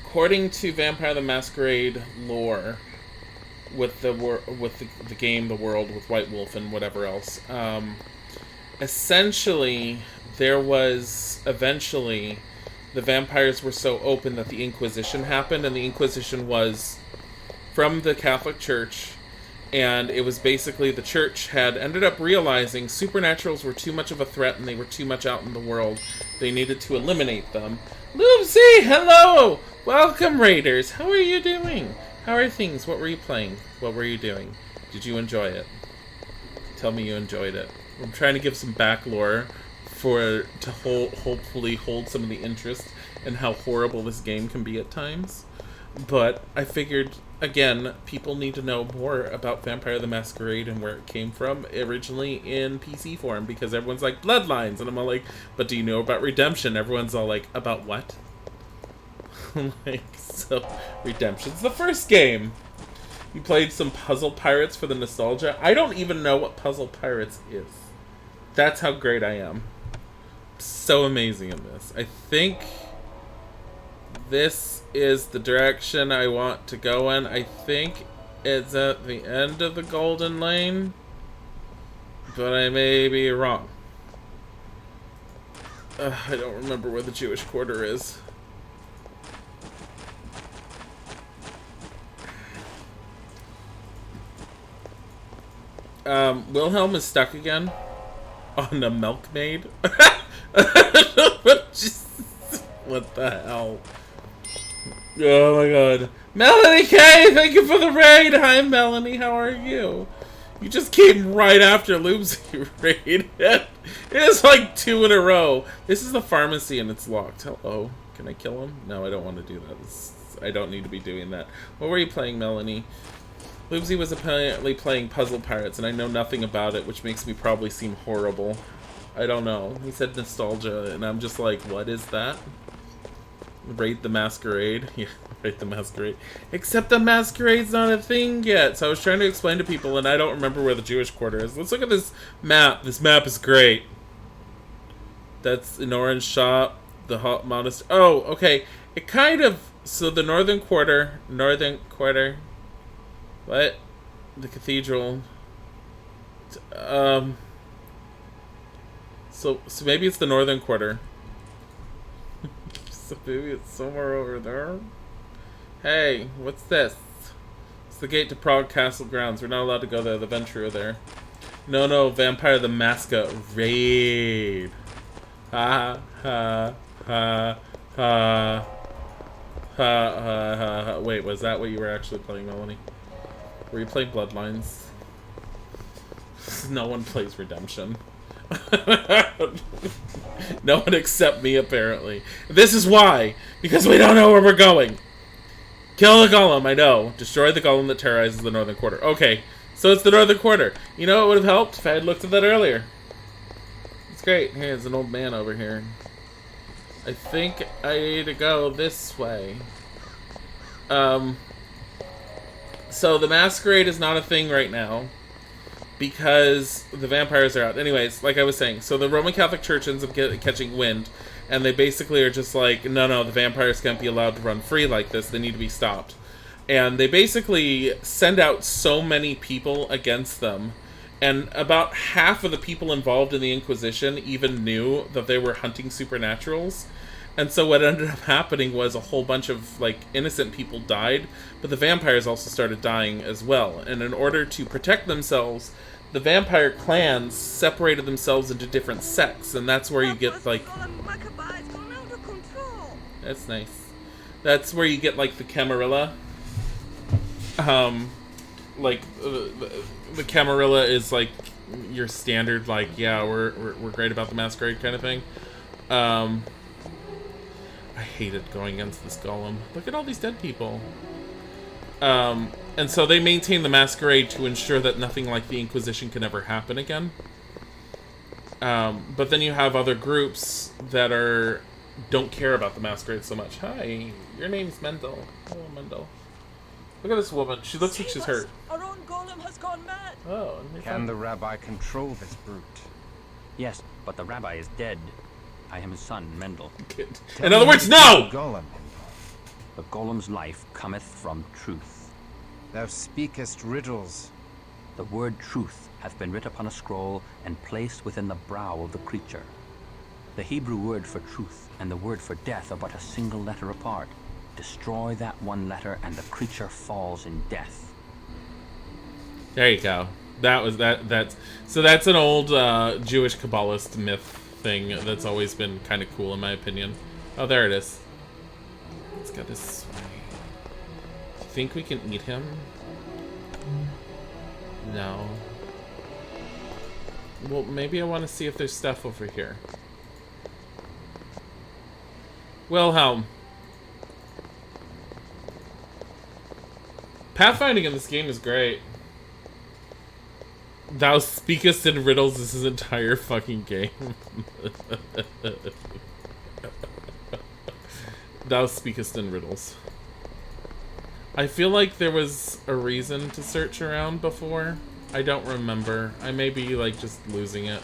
According to Vampire the Masquerade lore, with the game, the world, with White Wolf and whatever else, essentially eventually the vampires were so open that the Inquisition happened, and the Inquisition was from the Catholic Church, and it was basically the church had ended up realizing supernaturals were too much of a threat and they were too much out in the world. They needed to eliminate them. Lucy, hello! Welcome, Raiders! How are you doing? How are things? What were you playing? What were you doing? Did you enjoy it? Tell me you enjoyed it. I'm trying to give some back lore to hopefully hold some of the interest in how horrible this game can be at times. But I figured, again, people need to know more about Vampire the Masquerade and where it came from originally in PC form, because everyone's like, Bloodlines, and I'm all like, but do you know about Redemption? Everyone's all like, about what? So Redemption's the first game. You played some Puzzle Pirates for the nostalgia. I don't even know what Puzzle Pirates is. That's how great I am. So amazing in this. I think this is the direction I want to go in. I think it's at the end of the Golden Lane, but I may be wrong. I don't remember where the Jewish quarter is. Wilhelm is stuck again on a milkmaid. What the hell? Oh my god. Melanie K, thank you for the raid! Hi Melanie, how are you? You just came right after Loopsy raid. It is like 2 in a row. This is the pharmacy and it's locked. Hello. Can I kill him? No, I don't want to do that. I don't need to be doing that. What were you playing, Melanie? Loopsy was apparently playing Puzzle Pirates, and I know nothing about it, which makes me probably seem horrible. I don't know. He said nostalgia, and I'm just like, what is that? Raid the Masquerade? Yeah, Raid the Masquerade. Except the Masquerade's not a thing yet, so I was trying to explain to people, and I don't remember where the Jewish quarter is. Let's look at this map. This map is great. That's an orange shop. The hot monastery. Oh, okay. It kind of... So the northern quarter... What? The cathedral. So maybe it's the northern quarter. So maybe it's somewhere over there. Hey, what's this? It's the gate to Prague Castle grounds. We're not allowed to go there. The Ventura there. No, Vampire the Masquerade. Ha ha ha ha ha. Wait, was that what you were actually playing, Melanie? Were you playing Bloodlines? No one plays Redemption. No one except me, apparently. This is why. Because we don't know where we're going. Kill the golem, I know. Destroy the golem that terrorizes the northern quarter. Okay, so it's the northern quarter. You know, it would have helped if I had looked at that earlier. It's great. Hey, there's an old man over here. I think I need to go this way. So the Masquerade is not a thing right now because the vampires are out. Anyways, like I was saying, so the Roman Catholic Church ends up catching wind, and they basically are just like, no, the vampires can't be allowed to run free like this. They need to be stopped. And they basically send out so many people against them, and about half of the people involved in the Inquisition even knew that they were hunting supernaturals. And so what ended up happening was a whole bunch of, like, innocent people died, but the vampires also started dying as well. And in order to protect themselves, the vampire clans separated themselves into different sects, and that's where you get, like... That's nice. That's where you get, like, the Camarilla. Like, the Camarilla is, like, your standard, like, yeah, we're great about the Masquerade kind of thing. I hated going against this golem. Look at all these dead people. And so they maintain the Masquerade to ensure that nothing like the Inquisition can ever happen again. But then you have other groups that don't care about the Masquerade so much. Hi, your name's Mendel. Hello, Mendel. Look at this woman. She looks like she's hurt. Our own golem has gone mad. Oh, can the rabbi control this brute? Yes, but the rabbi is dead. I am his son, Mendel. In other words, no! Golem. The golem's life cometh from truth. Thou speakest riddles. The word truth hath been writ upon a scroll and placed within the brow of the creature. The Hebrew word for truth and the word for death are but a single letter apart. Destroy that one letter and the creature falls in death. There you go. So that's an old Jewish Kabbalist myth thing that's always been kind of cool in my opinion. Oh, there it is. Let's go this way. Do you think we can eat him? No. Well, maybe I want to see if there's stuff over here. Wilhelm. Pathfinding in this game is great. Thou speakest in riddles this entire fucking game. Thou speakest in riddles. I feel like there was a reason to search around before. I don't remember. I may be, like, just losing it.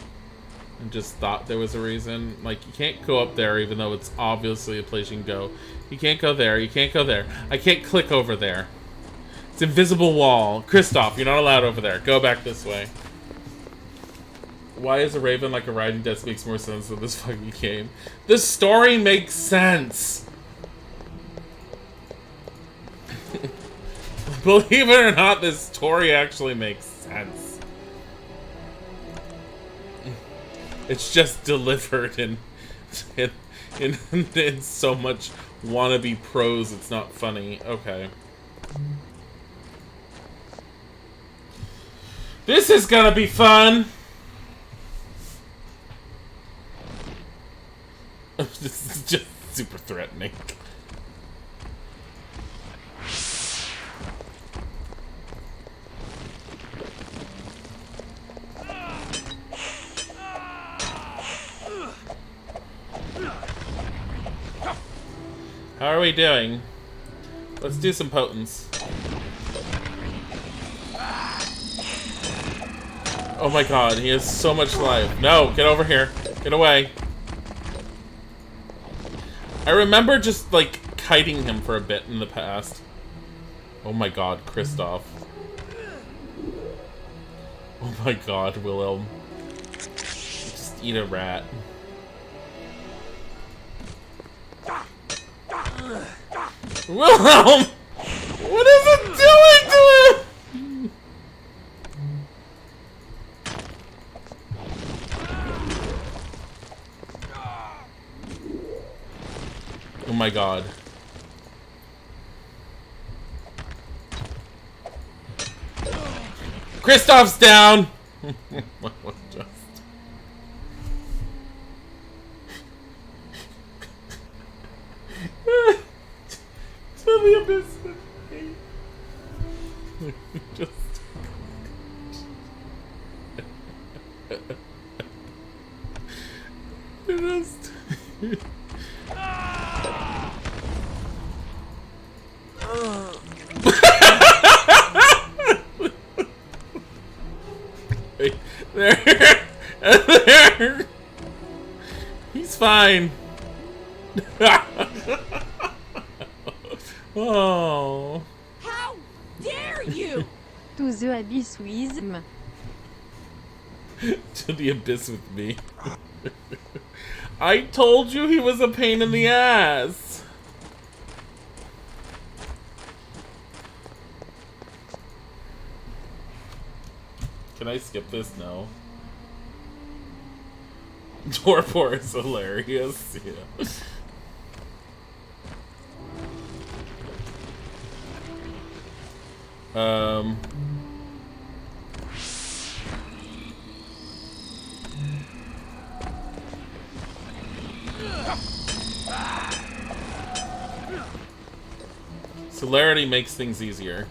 And just thought there was a reason. Like, you can't go up there even though it's obviously a place you can go. You can't go there. You can't go there. I can't click over there. It's invisible wall. Kristoff, you're not allowed over there. Go back this way. Why is a raven like a riding desk makes more sense than this fucking game? The story makes sense! Believe it or not, this story actually makes sense. It's just delivered in so much wannabe prose, it's not funny. Okay. This is gonna be fun! This is just super threatening. How are we doing? Let's do some potence. Oh my god, he has so much life. No, get over here. Get away. I remember just, like, kiting him for a bit in the past. Oh my god, Kristoff. Oh my god, Wilhelm. Just eat a rat. Wilhelm! What is it doing to it? Oh my god. Kristoff's down! Just... To the abyss. Just... Just... There. There. He's fine. Oh. How dare you! To the abyss with me. To the abyss with me. I told you he was a pain in the ass. Can I skip this? No. Torpor is hilarious. Yeah. Celerity makes things easier.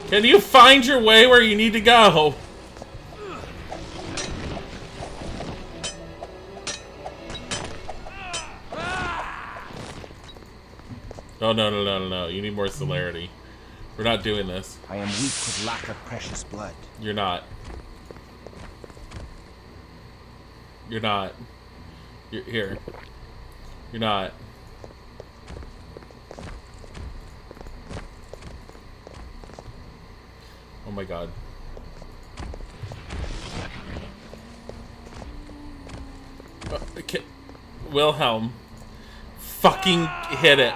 Can you find your way where you need to go? Oh, no. You need more celerity. We're not doing this. I am weak with lack of precious blood. You're not. You're not. You're here. You're not. Oh my god. Okay. Wilhelm. Fucking hit it.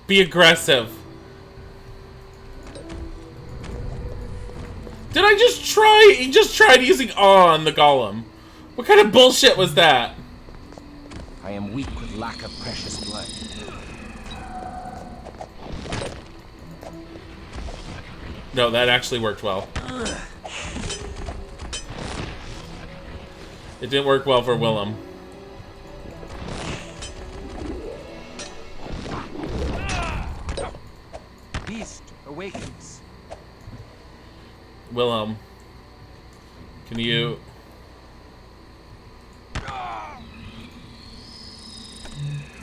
Be aggressive. Did I just try? He just tried using awe on the golem. What kind of bullshit was that? I am weak with lack of precious blood. No, that actually worked well. It didn't work well for Willem. Beast awakens. Willem, can you...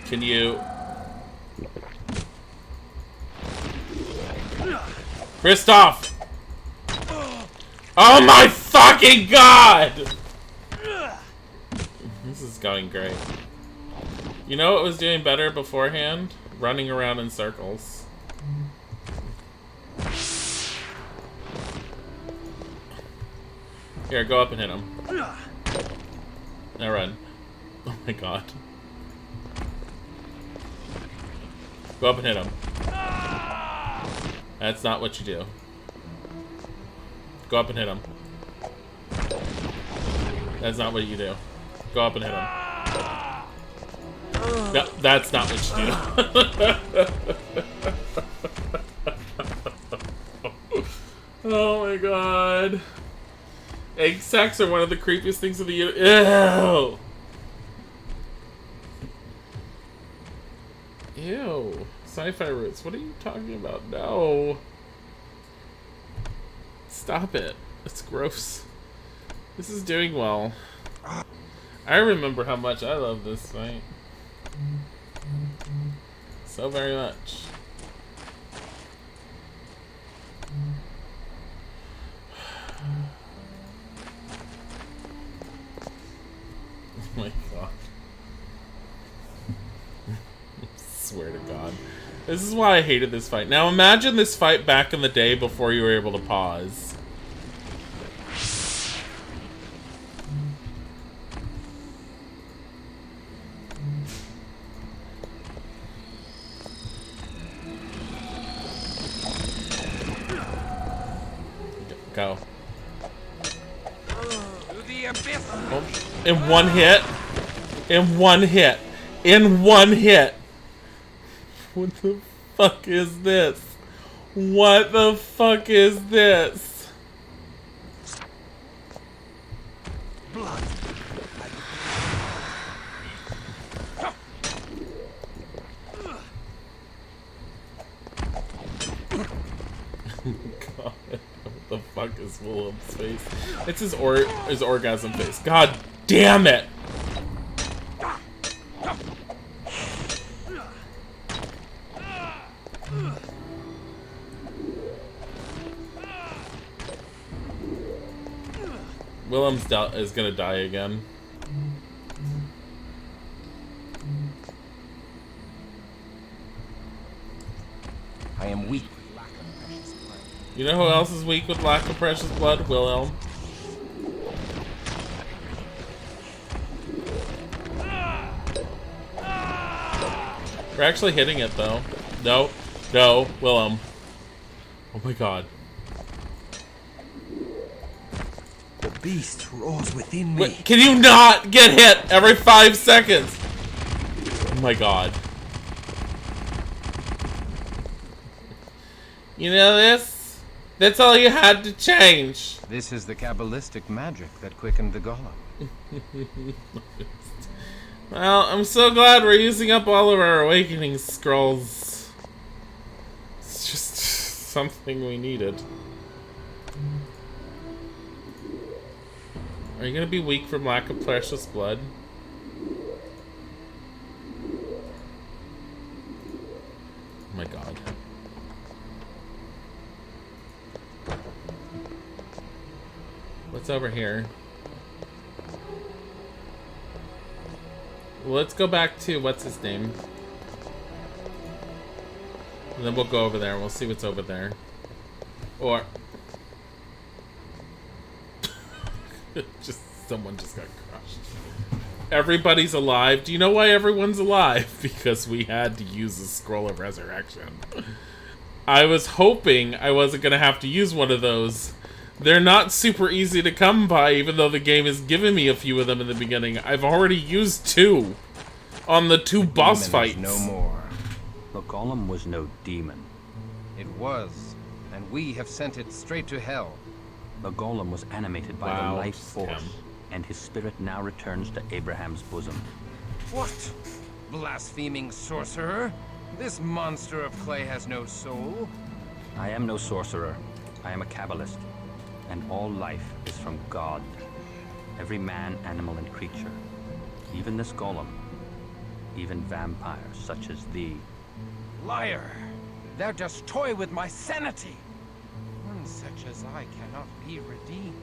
Can you... Kristoff! Oh my fucking god! This is going great. You know what was doing better beforehand? Running around in circles. Here, go up and hit him. Now run. Oh my god. Go up and hit him. That's not what you do. Go up and hit him. That's not what you do. Go up and hit him. No, that's not what you do. Oh my god. Egg sacs are one of the creepiest things in the universe. Ew. Ew. Sci-fi roots. What are you talking about? No. Stop it. It's gross. This is doing well. I remember how much I love this fight. So very much. Oh my god. Swear to god. This is why I hated this fight. Now imagine this fight back in the day before you were able to pause. Go. To the abyss. Oh, in one hit. In one hit. In one hit. What the fuck is this? What the fuck is this? Blood. God, what the fuck is Willem's face? It's his orgasm face. God damn it! Willem's is gonna die again. I am weak with lack of precious blood. You know who else is weak with lack of precious blood? Willem. We're actually hitting it though. No, no, Willem. Oh my god. The beast roars within me. Wait, can you not get hit every 5 seconds? Oh my god. You know this? That's all you had to change. This is the Kabbalistic magic that quickened the golem. Well, I'm so glad we're using up all of our awakening scrolls. It's just something we needed. Are you gonna be weak from lack of precious blood? Oh my god. What's over here? Well, let's go back to what's his name. And then we'll go over there and we'll see what's over there. Or someone just got crushed. Everybody's alive. Do you know why everyone's alive? Because we had to use the scroll of resurrection. I was hoping I wasn't gonna have to use one of those. They're not super easy to come by, even though the game has given me a few of them in the beginning. I've already used 2 on the 2 boss fights. No more. The golem was no demon. It was, and we have sent it straight to hell. The golem was animated by the life force, and his spirit now returns to Abraham's bosom. What? Blaspheming sorcerer? This monster of clay has no soul. I am no sorcerer. I am a Kabbalist, and all life is from God. Every man, animal, and creature. Even this golem. Even vampires such as thee. Liar! Thou dost toy with my sanity! One such as I cannot be redeemed.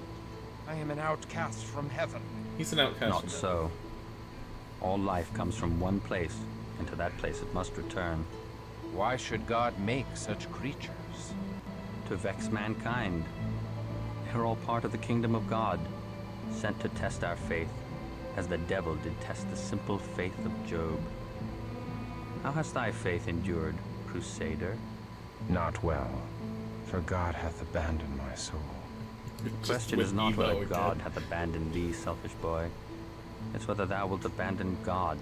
I am an outcast from heaven. He's an outcast. Not so. All life comes from one place, and to that place it must return. Why should God make such creatures? To vex mankind. They're all part of the kingdom of God, sent to test our faith, as the devil did test the simple faith of Job. How has thy faith endured, Crusader? Not well, for God hath abandoned my soul. The question is not whether God hath abandoned thee, selfish boy. It's whether thou wilt abandon God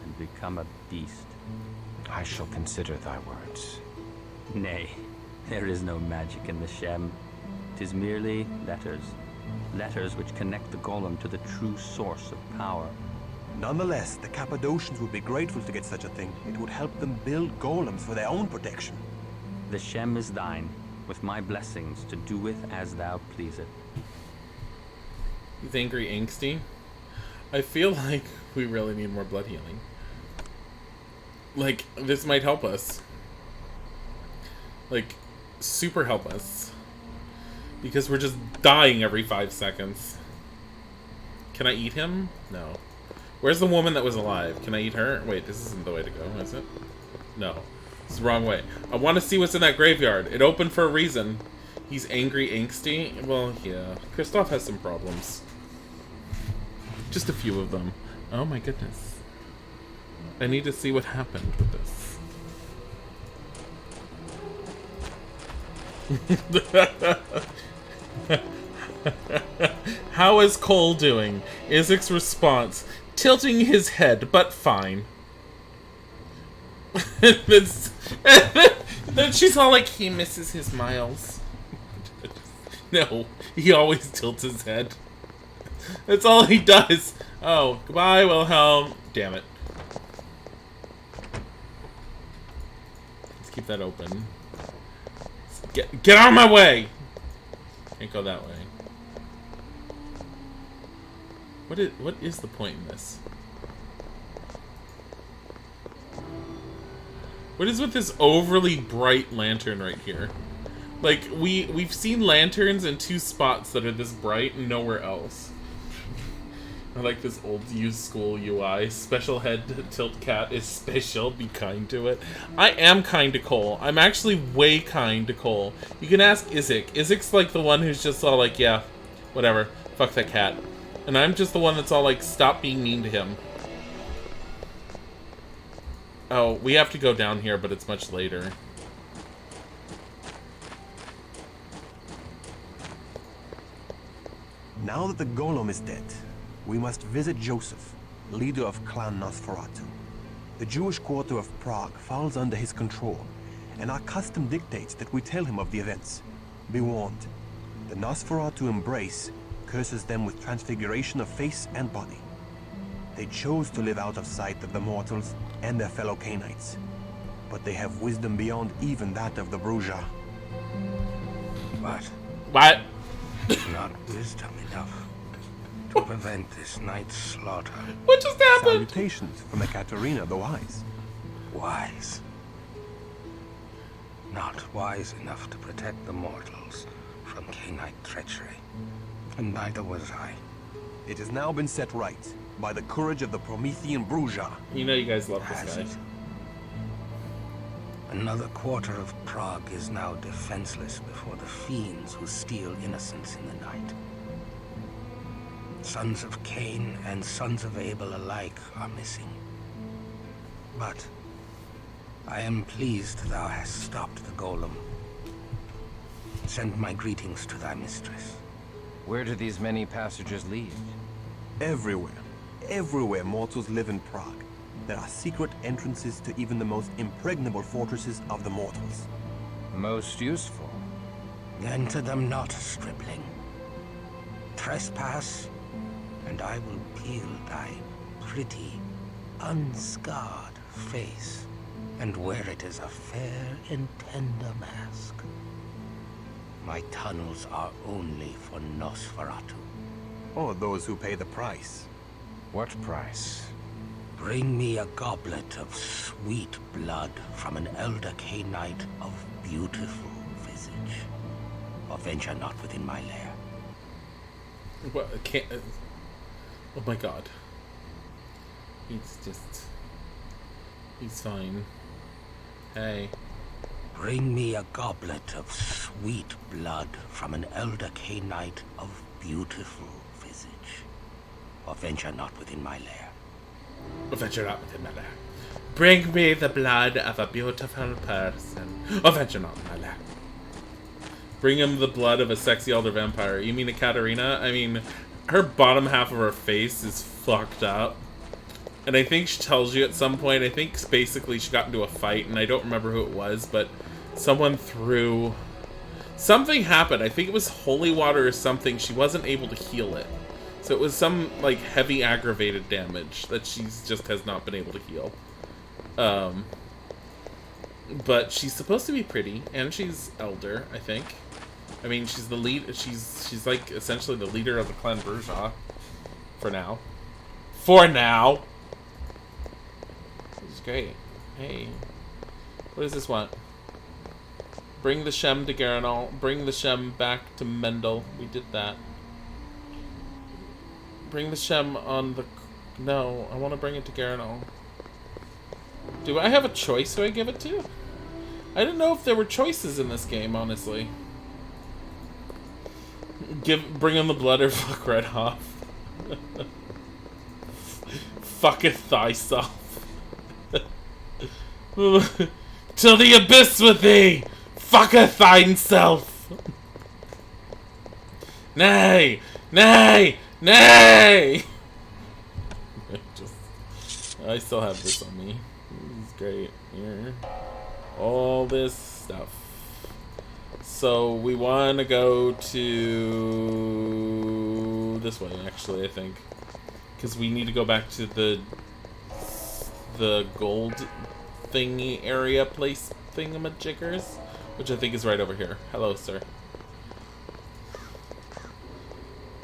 and become a beast. I shall consider thy words. Nay, there is no magic in the Shem. 'Tis merely letters. Letters which connect the golem to the true source of power. Nonetheless, the Cappadocians would be grateful to get such a thing. It would help them build golems for their own protection. The Shem is thine, with my blessings to do with as thou pleasest. He's angry, angsty. I feel like we really need more blood healing. Like, this might help us. Like, super help us. Because we're just dying every 5 seconds. Can I eat him? No. Where's the woman that was alive? Can I eat her? Wait, this isn't the way to go, is it? No. It's the wrong way. I want to see what's in that graveyard. It opened for a reason. He's angry, angsty? Well, yeah. Kristoff has some problems. Just a few of them. Oh my goodness. I need to see what happened with this. How is Cole doing? Isaac's response. Tilting his head, but fine. Then she's all like, he misses his miles. No, he always tilts his head. That's all he does. Oh, goodbye, Wilhelm. Damn it. Let's keep that open. Get out of my way! Can't go that way. What is the point in this? What is with this overly bright lantern right here? Like, we've seen lanterns in 2 spots that are this bright and nowhere else. I like this old used school UI. Special head tilt cat is special. Be kind to it. I am kind to Cole. I'm actually way kind to Cole. You can ask Isaac. Isaac's like the one who's just all like, yeah, whatever. Fuck that cat. And I'm just the one that's all like, stop being mean to him. Oh, we have to go down here, but it's much later. Now that the golem is dead, we must visit Joseph, leader of Clan Nosferatu. The Jewish quarter of Prague falls under his control, and our custom dictates that we tell him of the events. Be warned, the Nosferatu embrace curses them with transfiguration of face and body. They chose to live out of sight of the mortals and their fellow Cainites, but they have wisdom beyond even that of the Bruja. What? Not wisdom enough to prevent this night's slaughter. What just happened? Salutations from Ekaterina the Wise. Wise. Not wise enough to protect the mortals from Cainite treachery. And neither was I. It has now been set right by the courage of the Promethean Bruja. You know you guys love this guy. Another quarter of Prague is now defenseless before the fiends who steal innocence in the night. Sons of Cain and sons of Abel alike are missing. But I am pleased thou hast stopped the golem. Send my greetings to thy mistress. Where do these many passages lead? Everywhere. Everywhere mortals live in Prague. There are secret entrances to even the most impregnable fortresses of the mortals. Most useful. Enter them not, stripling. Trespass, and I will peel thy pretty, unscarred face, and wear it as a fair and tender mask. My tunnels are only for Nosferatu. Or those who pay the price. What price? Bring me a goblet of sweet blood from an elder Cainite of beautiful visage, or venture not within my lair. What? Can't. Oh my god. He's fine. Hey. Bring me a goblet of sweet blood from an elder Cainite of beautiful visage, or venture not within my lair. Venture not within my lair. Bring me the blood of a beautiful person. Oh, venture not within my lair. Bring him the blood of a sexy elder vampire. You mean a Katarina? I mean, her bottom half of her face is fucked up. And I think she tells you at some point, I think basically she got into a fight, and I don't remember who it was, but someone threw... Something happened. I think it was holy water or something. She wasn't able to heal it. So it was some, like, heavy aggravated damage that she just has not been able to heal. But she's supposed to be pretty, and she's elder, I think. I mean, she's the lead. She's like essentially the leader of the Clan Bruja, for now. For now. This is great. Hey, what does this want? Bring the Shem to Garanol. Bring the Shem back to Mendel. We did that. Bring the Shem on the... No, I want to bring it to Garanol. Do I have a choice who I give it to? I didn't know if there were choices in this game, honestly. Bring him the blood or fuck right off. Fucketh thyself. To the abyss with thee! Fucketh thyself! Nay! Nay! Nay! I still have this on me. This is great. Here. All this stuff. So we want to go to this way, actually, I think. Because we need to go back to the gold thingy area place thingamajiggers, which I think is right over here. Hello, sir.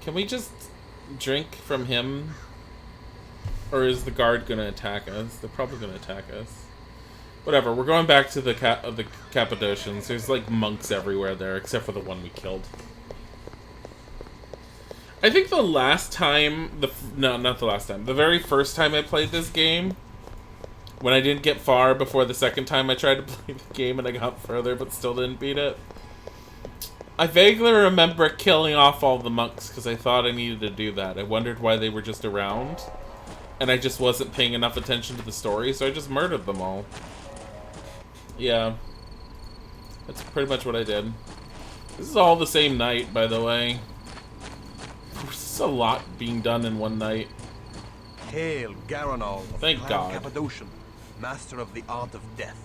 Can we just drink from him? Or is the guard gonna attack us? They're probably gonna attack us. Whatever, we're going back to the Cappadocians. There's like monks everywhere there, except for the one we killed. I think the last time, no, not the last time, the very first time I played this game, when I didn't get far before the second time I tried to play the game and I got further but still didn't beat it, I vaguely remember killing off all the monks because I thought I needed to do that. I wondered why they were just around, and I just wasn't paying enough attention to the story, so I just murdered them all. Yeah. That's pretty much what I did. This is all the same night, by the way. There's a lot being done in one night. Hail, Garanol of Thank Clan God. Cappadocian, master of the art of death.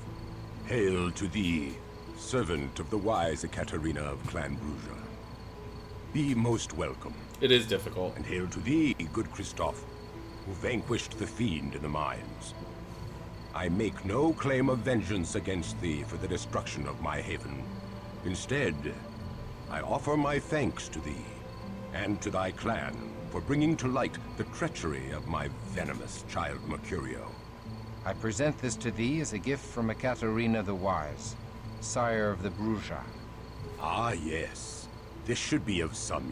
Hail to thee, servant of the wise Ekaterina of Clan Bruja. Be most welcome. It is difficult. And hail to thee, good Christoph, who vanquished the fiend in the mines. I make no claim of vengeance against thee for the destruction of my haven. Instead, I offer my thanks to thee, and to thy clan, for bringing to light the treachery of my venomous child Mercurio. I present this to thee as a gift from Ekaterina the Wise, sire of the Bruja. Ah, yes. This should be of some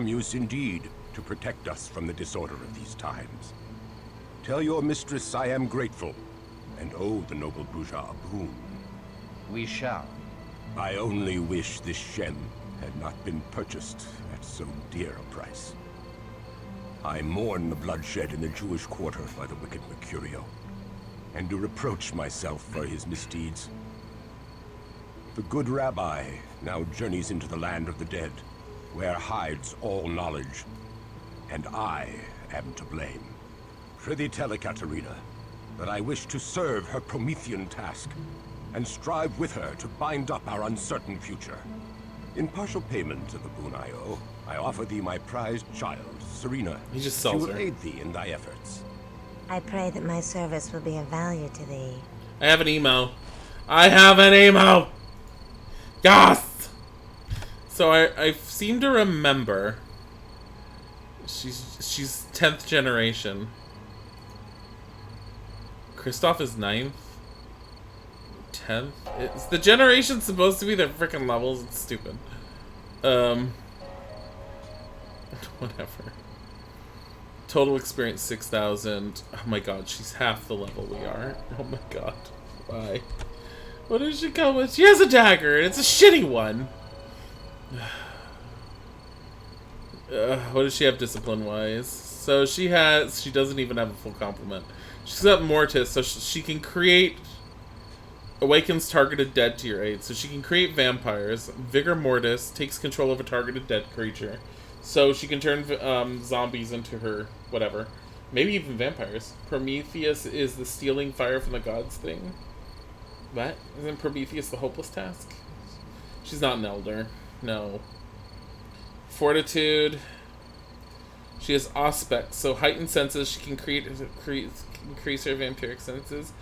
use indeed, to protect us from the disorder of these times. Tell your mistress I am grateful, and owe the noble Bruja a boon. We shall. I only wish this gem had not been purchased at so dear a price. I mourn the bloodshed in the Jewish quarter by the wicked Mercurio, and do reproach myself for his misdeeds. The good rabbi now journeys into the land of the dead, where hides all knowledge, and I am to blame. Prithee tell Ekaterina that I wish to serve her Promethean task, and strive with her to bind up our uncertain future. In partial payment of the boon I owe, I offer thee my prized child, Serena. He just She sells will her. aid thee in thy efforts. I pray that my service will be of value to thee. I have an emo. I have an emo! Yes! So I seem to remember she's 10th generation. Christoph is 9th. 10th? It's the generation's supposed to be their freaking levels. It's stupid. Whatever. Total experience 6,000. Oh my god, she's half the level we are. Oh my god. Why? What does she come with? She has a dagger, and it's a shitty one. What does she have discipline-wise? So she doesn't even have a full complement. She's got Mortis, so she can create... Awakens targeted dead to your aid. So she can create vampires. Vigor Mortis takes control of a targeted dead creature. So she can turn zombies into her whatever. Maybe even vampires. Prometheus is the stealing fire from the gods thing. What? Isn't Prometheus the hopeless task? She's not an elder. No. Fortitude. She has aspects, so heightened senses. She can increase her vampiric senses.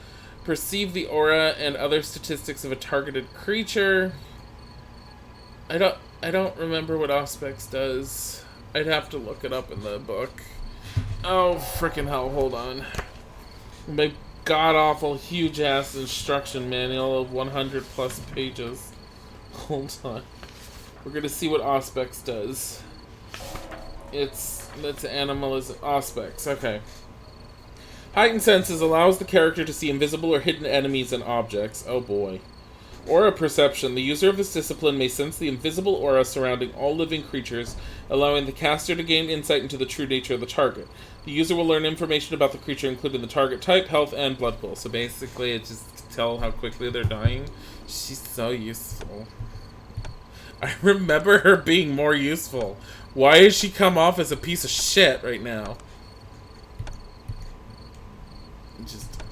Perceive the aura and other statistics of a targeted creature. I don't remember what aspects does. I'd have to look it up in the book. Oh, frickin' hell, hold on. My god-awful, huge-ass instruction manual of 100 plus pages. Hold on. We're gonna see what aspects does. It's animalism. Aspects, okay. Heightened senses allows the character to see invisible or hidden enemies and objects. Oh boy. Aura perception. The user of this discipline may sense the invisible aura surrounding all living creatures, allowing the caster to gain insight into the true nature of the target. The user will learn information about the creature, including the target type, health, and blood pool. So basically, it just tell how quickly they're dying. She's so useful. I remember her being more useful. Why has she come off as a piece of shit right now? Just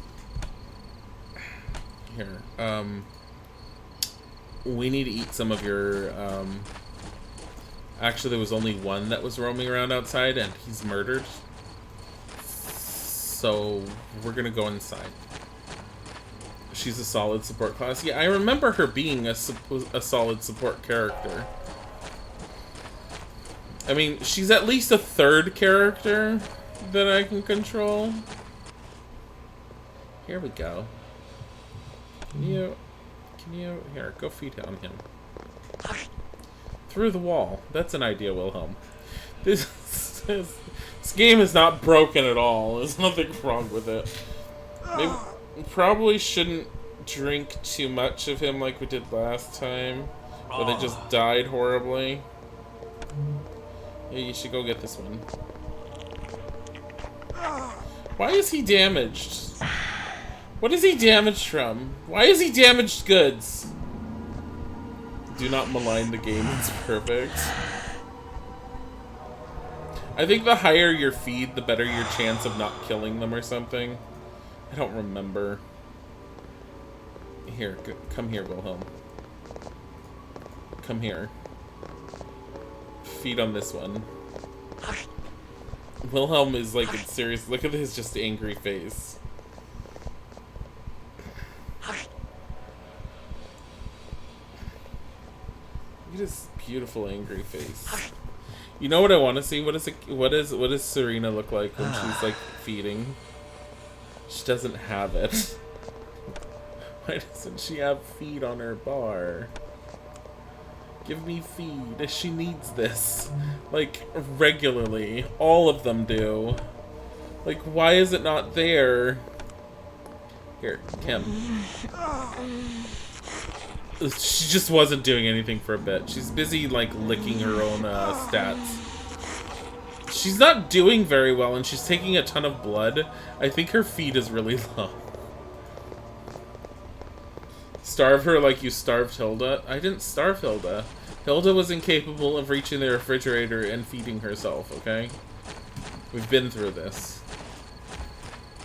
here. We need to eat some of your. Actually, there was only one that was roaming around outside, and he's murdered. So we're gonna go inside. She's a solid support class. Yeah, I remember her being a solid support character. I mean, she's at least a third character that I can control. Here we go. Can you, here, go feed on him. Through the wall. That's an idea, Wilhelm. This game is not broken at all. There's nothing wrong with it. Maybe, we probably shouldn't drink too much of him like we did last time, where they just died horribly. Yeah, you should go get this one. Why is he damaged? What is he damaged from? Why is he damaged goods? Do not malign the game, it's perfect. I think the higher your feed, the better your chance of not killing them or something. I don't remember. Here, come here, Wilhelm. Come here. Feed on this one. Wilhelm is like in serious. Look at his just angry face. Look at his beautiful angry face. You know what I want to see? What does Serena look like when she's like feeding? She doesn't have it. Why doesn't she have feed on her bar? Give me feed. She needs this. Like, regularly. All of them do. Like, why is it not there? Here, Kim. She just wasn't doing anything for a bit. She's busy, like, licking her own stats. She's not doing very well, and she's taking a ton of blood. I think her feed is really low. Starve her like you starved Hilda? I didn't starve Hilda. Hilda was incapable of reaching the refrigerator and feeding herself, okay? We've been through this.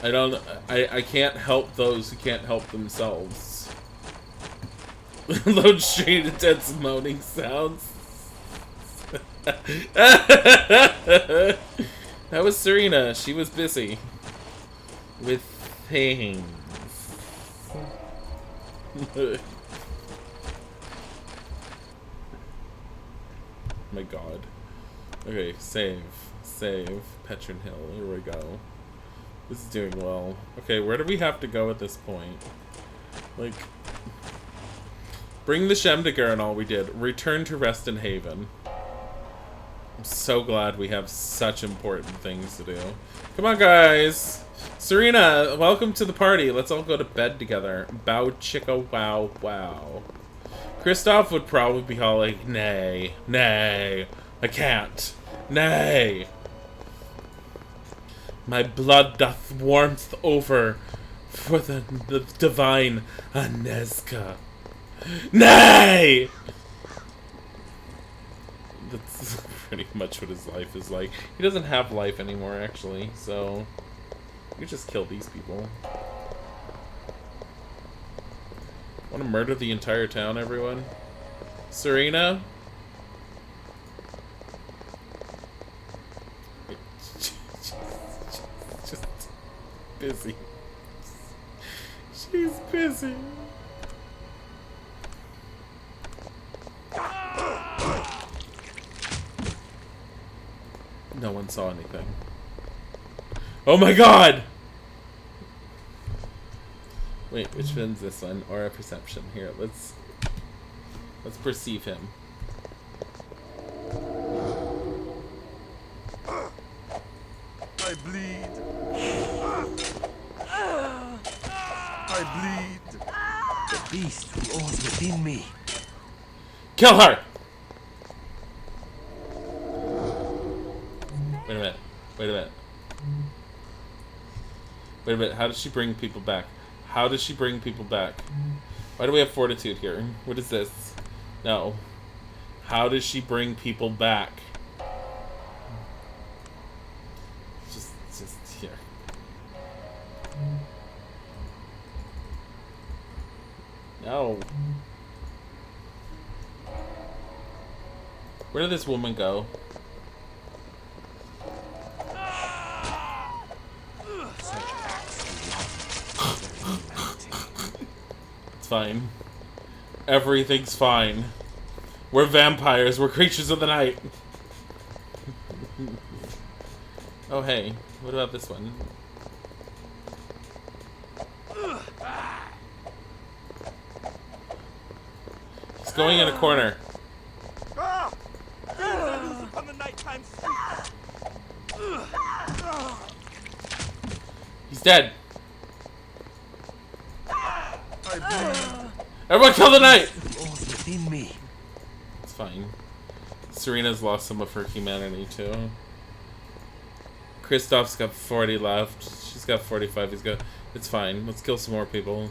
I can't help those who can't help themselves. Load straight intense moaning sounds. That was Serena. She was busy with things. My god. Okay, save. Petron Hill. Here we go. This is doing well. Okay, where do we have to go at this point? Like, bring the Shemdegger and all we did. Return to Reston Haven. I'm so glad we have such important things to do. Come on, guys! Serena, welcome to the party. Let's all go to bed together. Bow chicka wow wow. Kristoff would probably be all like, nay, I can't, nay. My blood doth warmth over for the divine Anezka. Nay! That's pretty much what his life is like. He doesn't have life anymore, actually, so you just kill these people. Want to murder the entire town, everyone? Serena? Just busy. She's busy. No one saw anything. Oh my god! Wait, which one's this one? Or a perception. Here, let's perceive him. I bleed. I bleed. The beast who owns within me. Kill her! Wait a minute. Wait a minute. Wait a minute. How does she bring people back? How does she bring people back? Why do we have fortitude here? What is this? No. How does she bring people back? No. Where did this woman go? It's fine. Everything's fine. We're vampires. We're creatures of the night. Oh, hey. What about this one? He's going in a corner. He's dead. Everyone kill the knight! Within me. It's fine. Serena's lost some of her humanity too. Kristoff's got 40 left. She's got 45. He's got. It's fine. Let's kill some more people.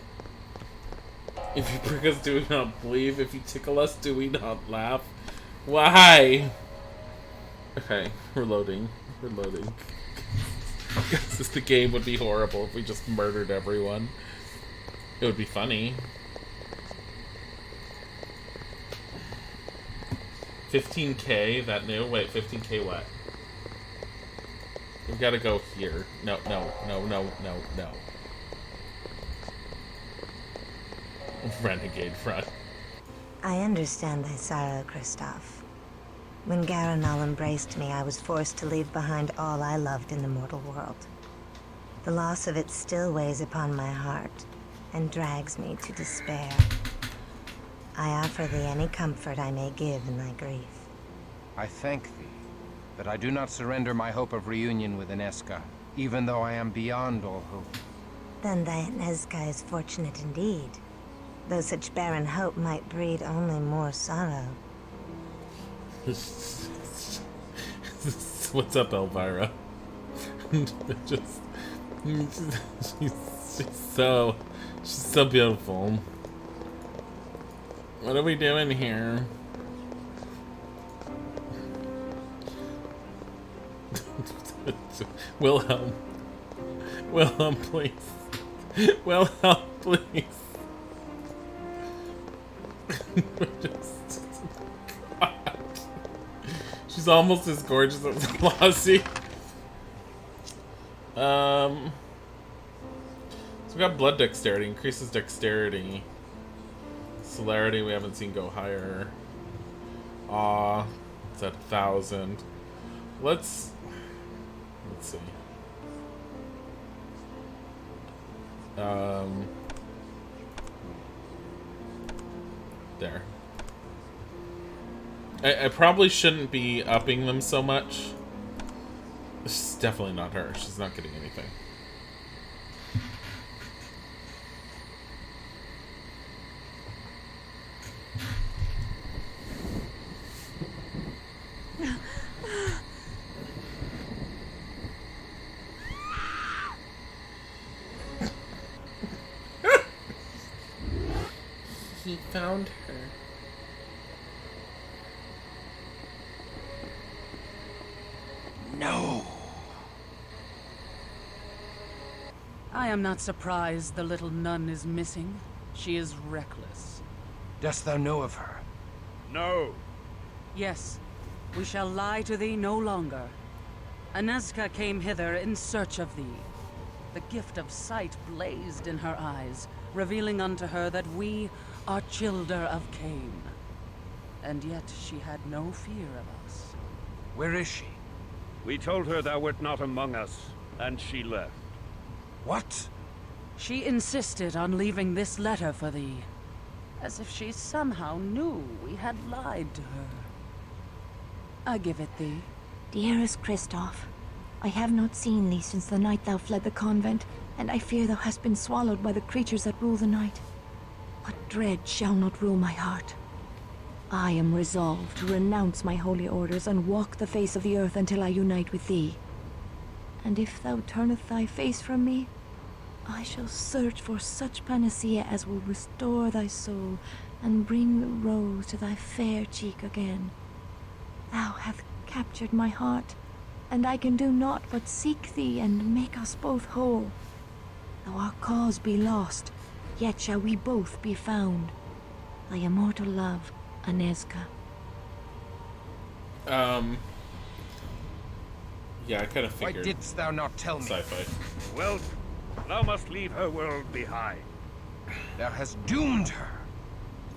If you prick us, do we not believe? If you tickle us, do we not laugh? Why? Okay, we're loading. We're loading. The game would be horrible if we just murdered everyone. It would be funny. 15k, that new? Wait, 15k what? We gotta go here. No. Renegade front. I understand thy sorrow, Kristoff. When Garanal embraced me, I was forced to leave behind all I loved in the mortal world. The loss of it still weighs upon my heart and drags me to despair. I offer thee any comfort I may give in thy grief. I thank thee, but I do not surrender my hope of reunion with Inesca, even though I am beyond all hope. Then thy Inesca is fortunate indeed, though such barren hope might breed only more sorrow. What's up, Elvira? she's so beautiful. What are we doing here? Wilhelm, please. Wilhelm, please. God. She's almost as gorgeous as Flossie. So we got blood dexterity, increases dexterity. Celerity we haven't seen go higher. Aw, it's at 1,000. Let's see. There. I probably shouldn't be upping them so much. This is definitely not her. She's not getting anything. He found her. No. I am not surprised the little nun is missing. She is reckless. Dost thou know of her? No. Yes, we shall lie to thee no longer. Inesca came hither in search of thee. The gift of sight blazed in her eyes, revealing unto her that we are childer of Cain. And yet she had no fear of us. Where is she? We told her thou wert not among us, and she left. What? She insisted on leaving this letter for thee, as if she somehow knew we had lied to her. I give it thee. Dearest Kristoff, I have not seen thee since the night thou fled the convent, and I fear thou hast been swallowed by the creatures that rule the night. But dread shall not rule my heart. I am resolved to renounce my holy orders and walk the face of the earth until I unite with thee. And if thou turneth thy face from me, I shall search for such panacea as will restore thy soul and bring the rose to thy fair cheek again. Thou hast captured my heart, and I can do naught but seek thee and make us both whole. Though our cause be lost, Yet shall we both be found. Thy immortal love, Anezka. Yeah, I kind of figured. Why didst thou not tell me? Sci-fi. Well, thou must leave her world behind. Thou hast doomed her.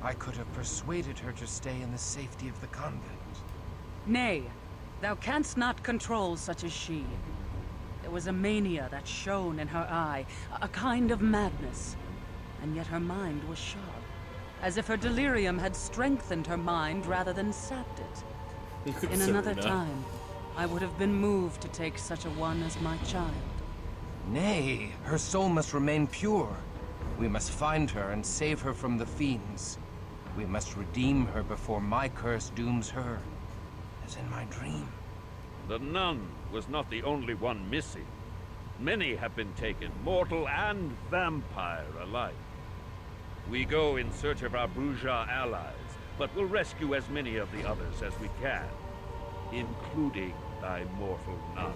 I could have persuaded her to stay in the safety of the convent. Nay, thou canst not control such as she. There was a mania that shone in her eye, a kind of madness. And yet her mind was sharp, as if her delirium had strengthened her mind rather than sapped it. In another time, I would have been moved to take such a one as my child. Nay, her soul must remain pure. We must find her and save her from the fiends. We must redeem her before my curse dooms her, as in my dream. The nun was not the only one missing. Many have been taken, mortal and vampire alike. We go in search of our Bruja allies, but we'll rescue as many of the others as we can, including thy mortal nun.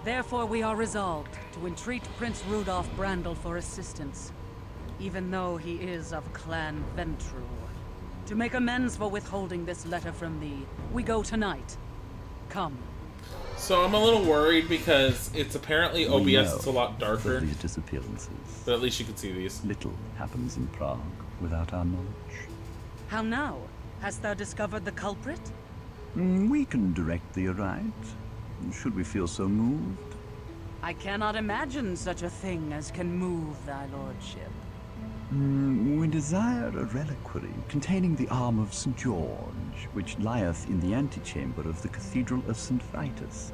Therefore we are resolved to entreat Prince Rudolf Brandel for assistance, even though he is of Clan Ventru. To make amends for withholding this letter from thee, we go tonight. Come. So I'm a little worried because it's apparently OBS. It's a lot darker. These disappearances. But at least you can see these. Little happens in Prague without our knowledge. How now? Hast thou discovered the culprit? We can direct thee aright, should we feel so moved. I cannot imagine such a thing as can move thy lordship. We desire a reliquary containing the arm of St. George, which lieth in the antechamber of the Cathedral of St. Vitus.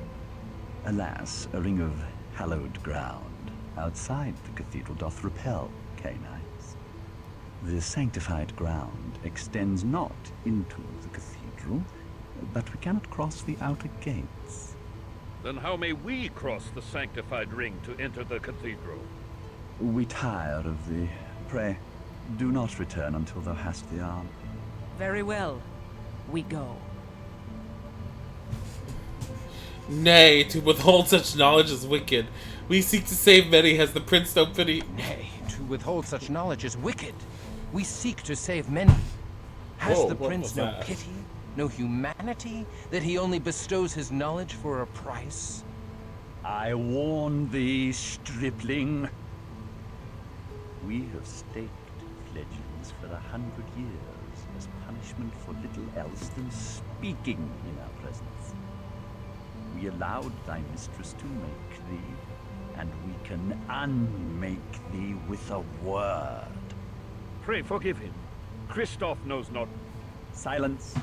Alas, a ring of hallowed ground outside the cathedral doth repel canines. The sanctified ground extends not into the cathedral, but we cannot cross the outer gates. Then how may we cross the sanctified ring to enter the cathedral? We tire of thee. Pray, do not return until thou hast the arm. Very well. We go. Nay, to withhold such knowledge is wicked. We seek to save many, has the prince no pity. Nay, to withhold such knowledge is wicked. We seek to save many. Has the prince no pity, no humanity, that he only bestows his knowledge for a price? I warn thee, stripling. We have staked fledglings for 100 years as punishment for little else than speaking in our presence. We allowed thy mistress to make thee, and we can unmake thee with a word. Pray forgive him. Christoph knows not. Silence.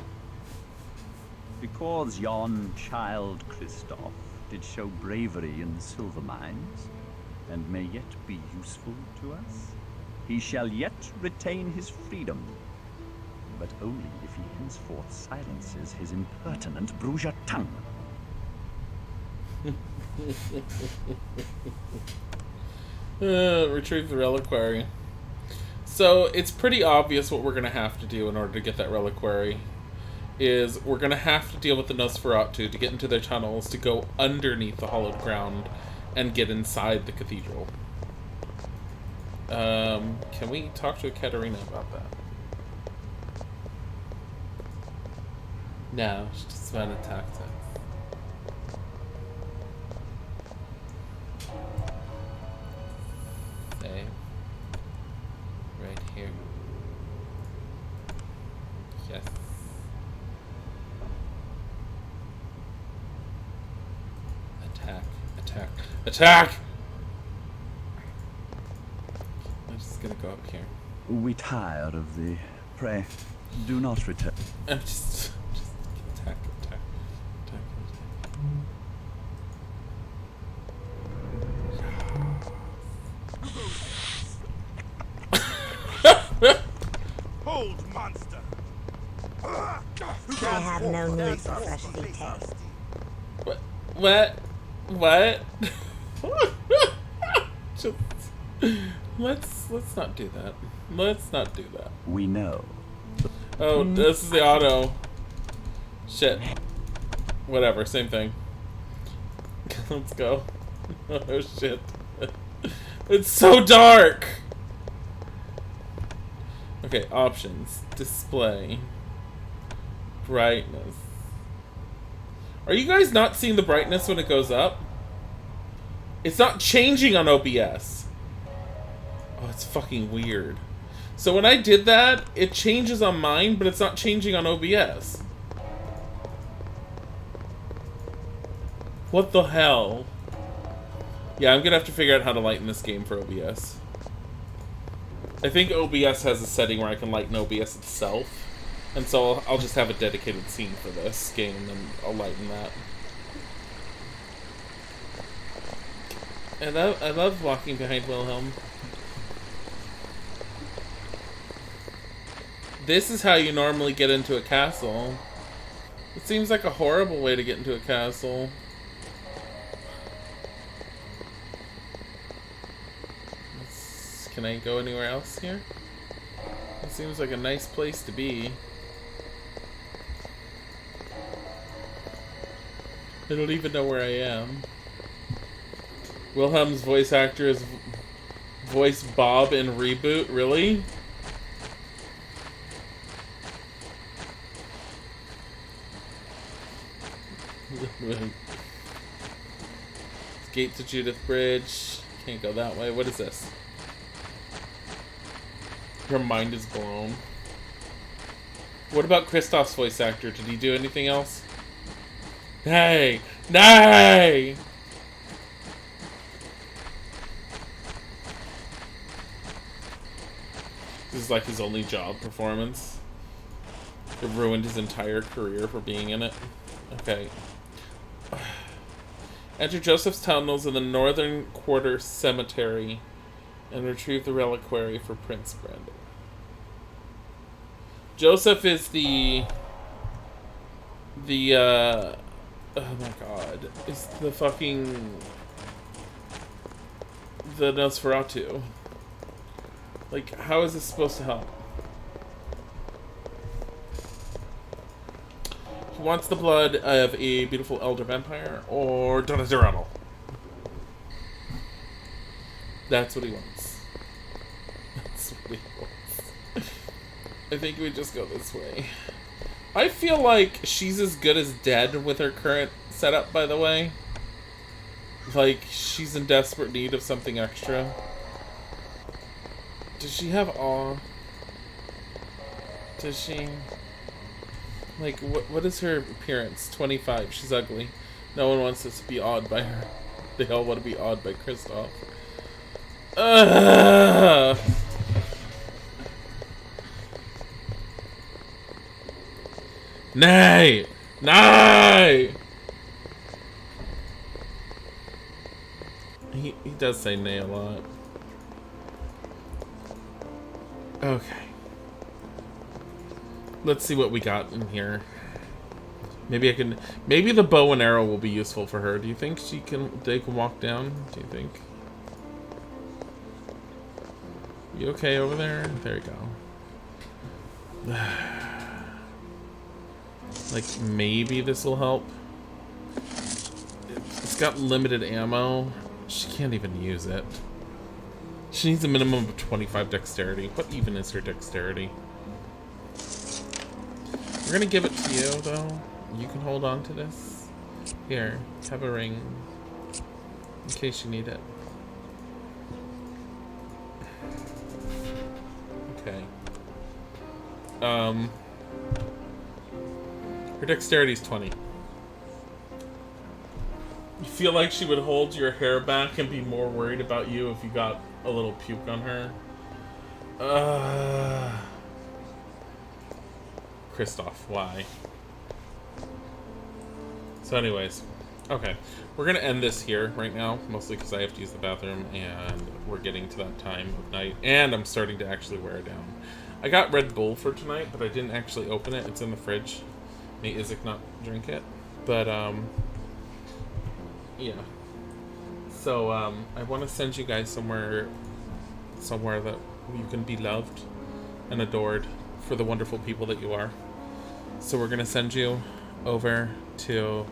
Because yon child Christoph did show bravery in the silver mines, and may yet be useful to us, he shall yet retain his freedom, but only if he henceforth silences his impertinent Bruja tongue. Retrieve the reliquary. So it's pretty obvious what we're going to have to do in order to get that reliquary. Is we're going to have to deal with the Nosferatu to get into their tunnels, to go underneath the hollowed ground, and get inside the cathedral. Can we talk to Katerina about that? No, she just went and attacked us. Stay right here. Yes. Attack, attack, attack! I'm just gonna go up here. We tire of thee. Pray, do not return. I'm just attack, attack, attack, attack. Hold, monster! I have no need for fresh vitae. What? Just, let's not do that. Let's not do that. We know. Oh, this is the auto. Shit. Whatever, same thing. Let's go. Oh shit. It's so dark! Okay, options. Display. Brightness. Are you guys not seeing the brightness when it goes up? It's not changing on OBS. Oh, it's fucking weird. So when I did that, it changes on mine, but it's not changing on OBS. What the hell? Yeah, I'm gonna have to figure out how to lighten this game for OBS. I think OBS has a setting where I can lighten OBS itself. And so I'll just have a dedicated scene for this game, and I'll lighten that. I love walking behind Wilhelm. This is how you normally get into a castle. It seems like a horrible way to get into a castle. Can I go anywhere else here? It seems like a nice place to be. I don't even know where I am. Wilhelm's voice actor is voice Bob in Reboot, really? Gate to Judith Bridge. Can't go that way. What is this? Her mind is blown. What about Kristoff's voice actor? Did he do anything else? Nay! Nay! This is like his only job performance. It ruined his entire career for being in it. Okay. Enter Joseph's tunnels in the northern quarter cemetery and retrieve the reliquary for Prince Brandon. Joseph is the oh my god, is the fucking the Nosferatu. Like, how is this supposed to help? He wants the blood of a beautiful elder vampire or Donatello. That's what he wants. That's what he wants. I think we just go this way. I feel like she's as good as dead with her current setup, by the way. Like, she's in desperate need of something extra. Does she have awe? Does she? Like, what is her appearance? 25. She's ugly. No one wants us to be awed by her. They all want to be awed by Kristoff. Nay! Nay! He does say nay a lot. Okay. Let's see what we got in here. Maybe I can. Maybe the bow and arrow will be useful for her. Do you think they can walk down? Do you think? You okay over there? There you go. Like, maybe this will help. It's got limited ammo. She can't even use it. She needs a minimum of 25 dexterity. What even is her dexterity? We're gonna give it to you, though. You can hold on to this. Here, have a ring. In case you need it. Okay. Her dexterity is 20. You feel like she would hold your hair back and be more worried about you if you got a little puke on her. Kristoff, why? So anyways, okay. We're gonna end this here right now, mostly because I have to use the bathroom and we're getting to that time of night and I'm starting to actually wear down. I got Red Bull for tonight, but I didn't actually open it. It's in the fridge. May Isaac not drink it. But, yeah. So, I want to send you guys somewhere that you can be loved and adored for the wonderful people that you are. So we're going to send you over to,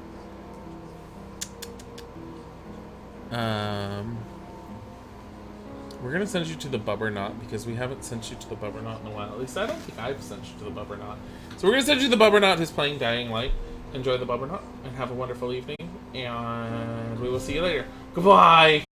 We're gonna send you to the Bubbernot because we haven't sent you to the Bubbernot in a while. At least I don't think I've sent you to the Bubbernot. So we're gonna send you to the Bubbernot who's playing Dying Light. Enjoy the Bubbernot and have a wonderful evening. And we will see you later. Goodbye!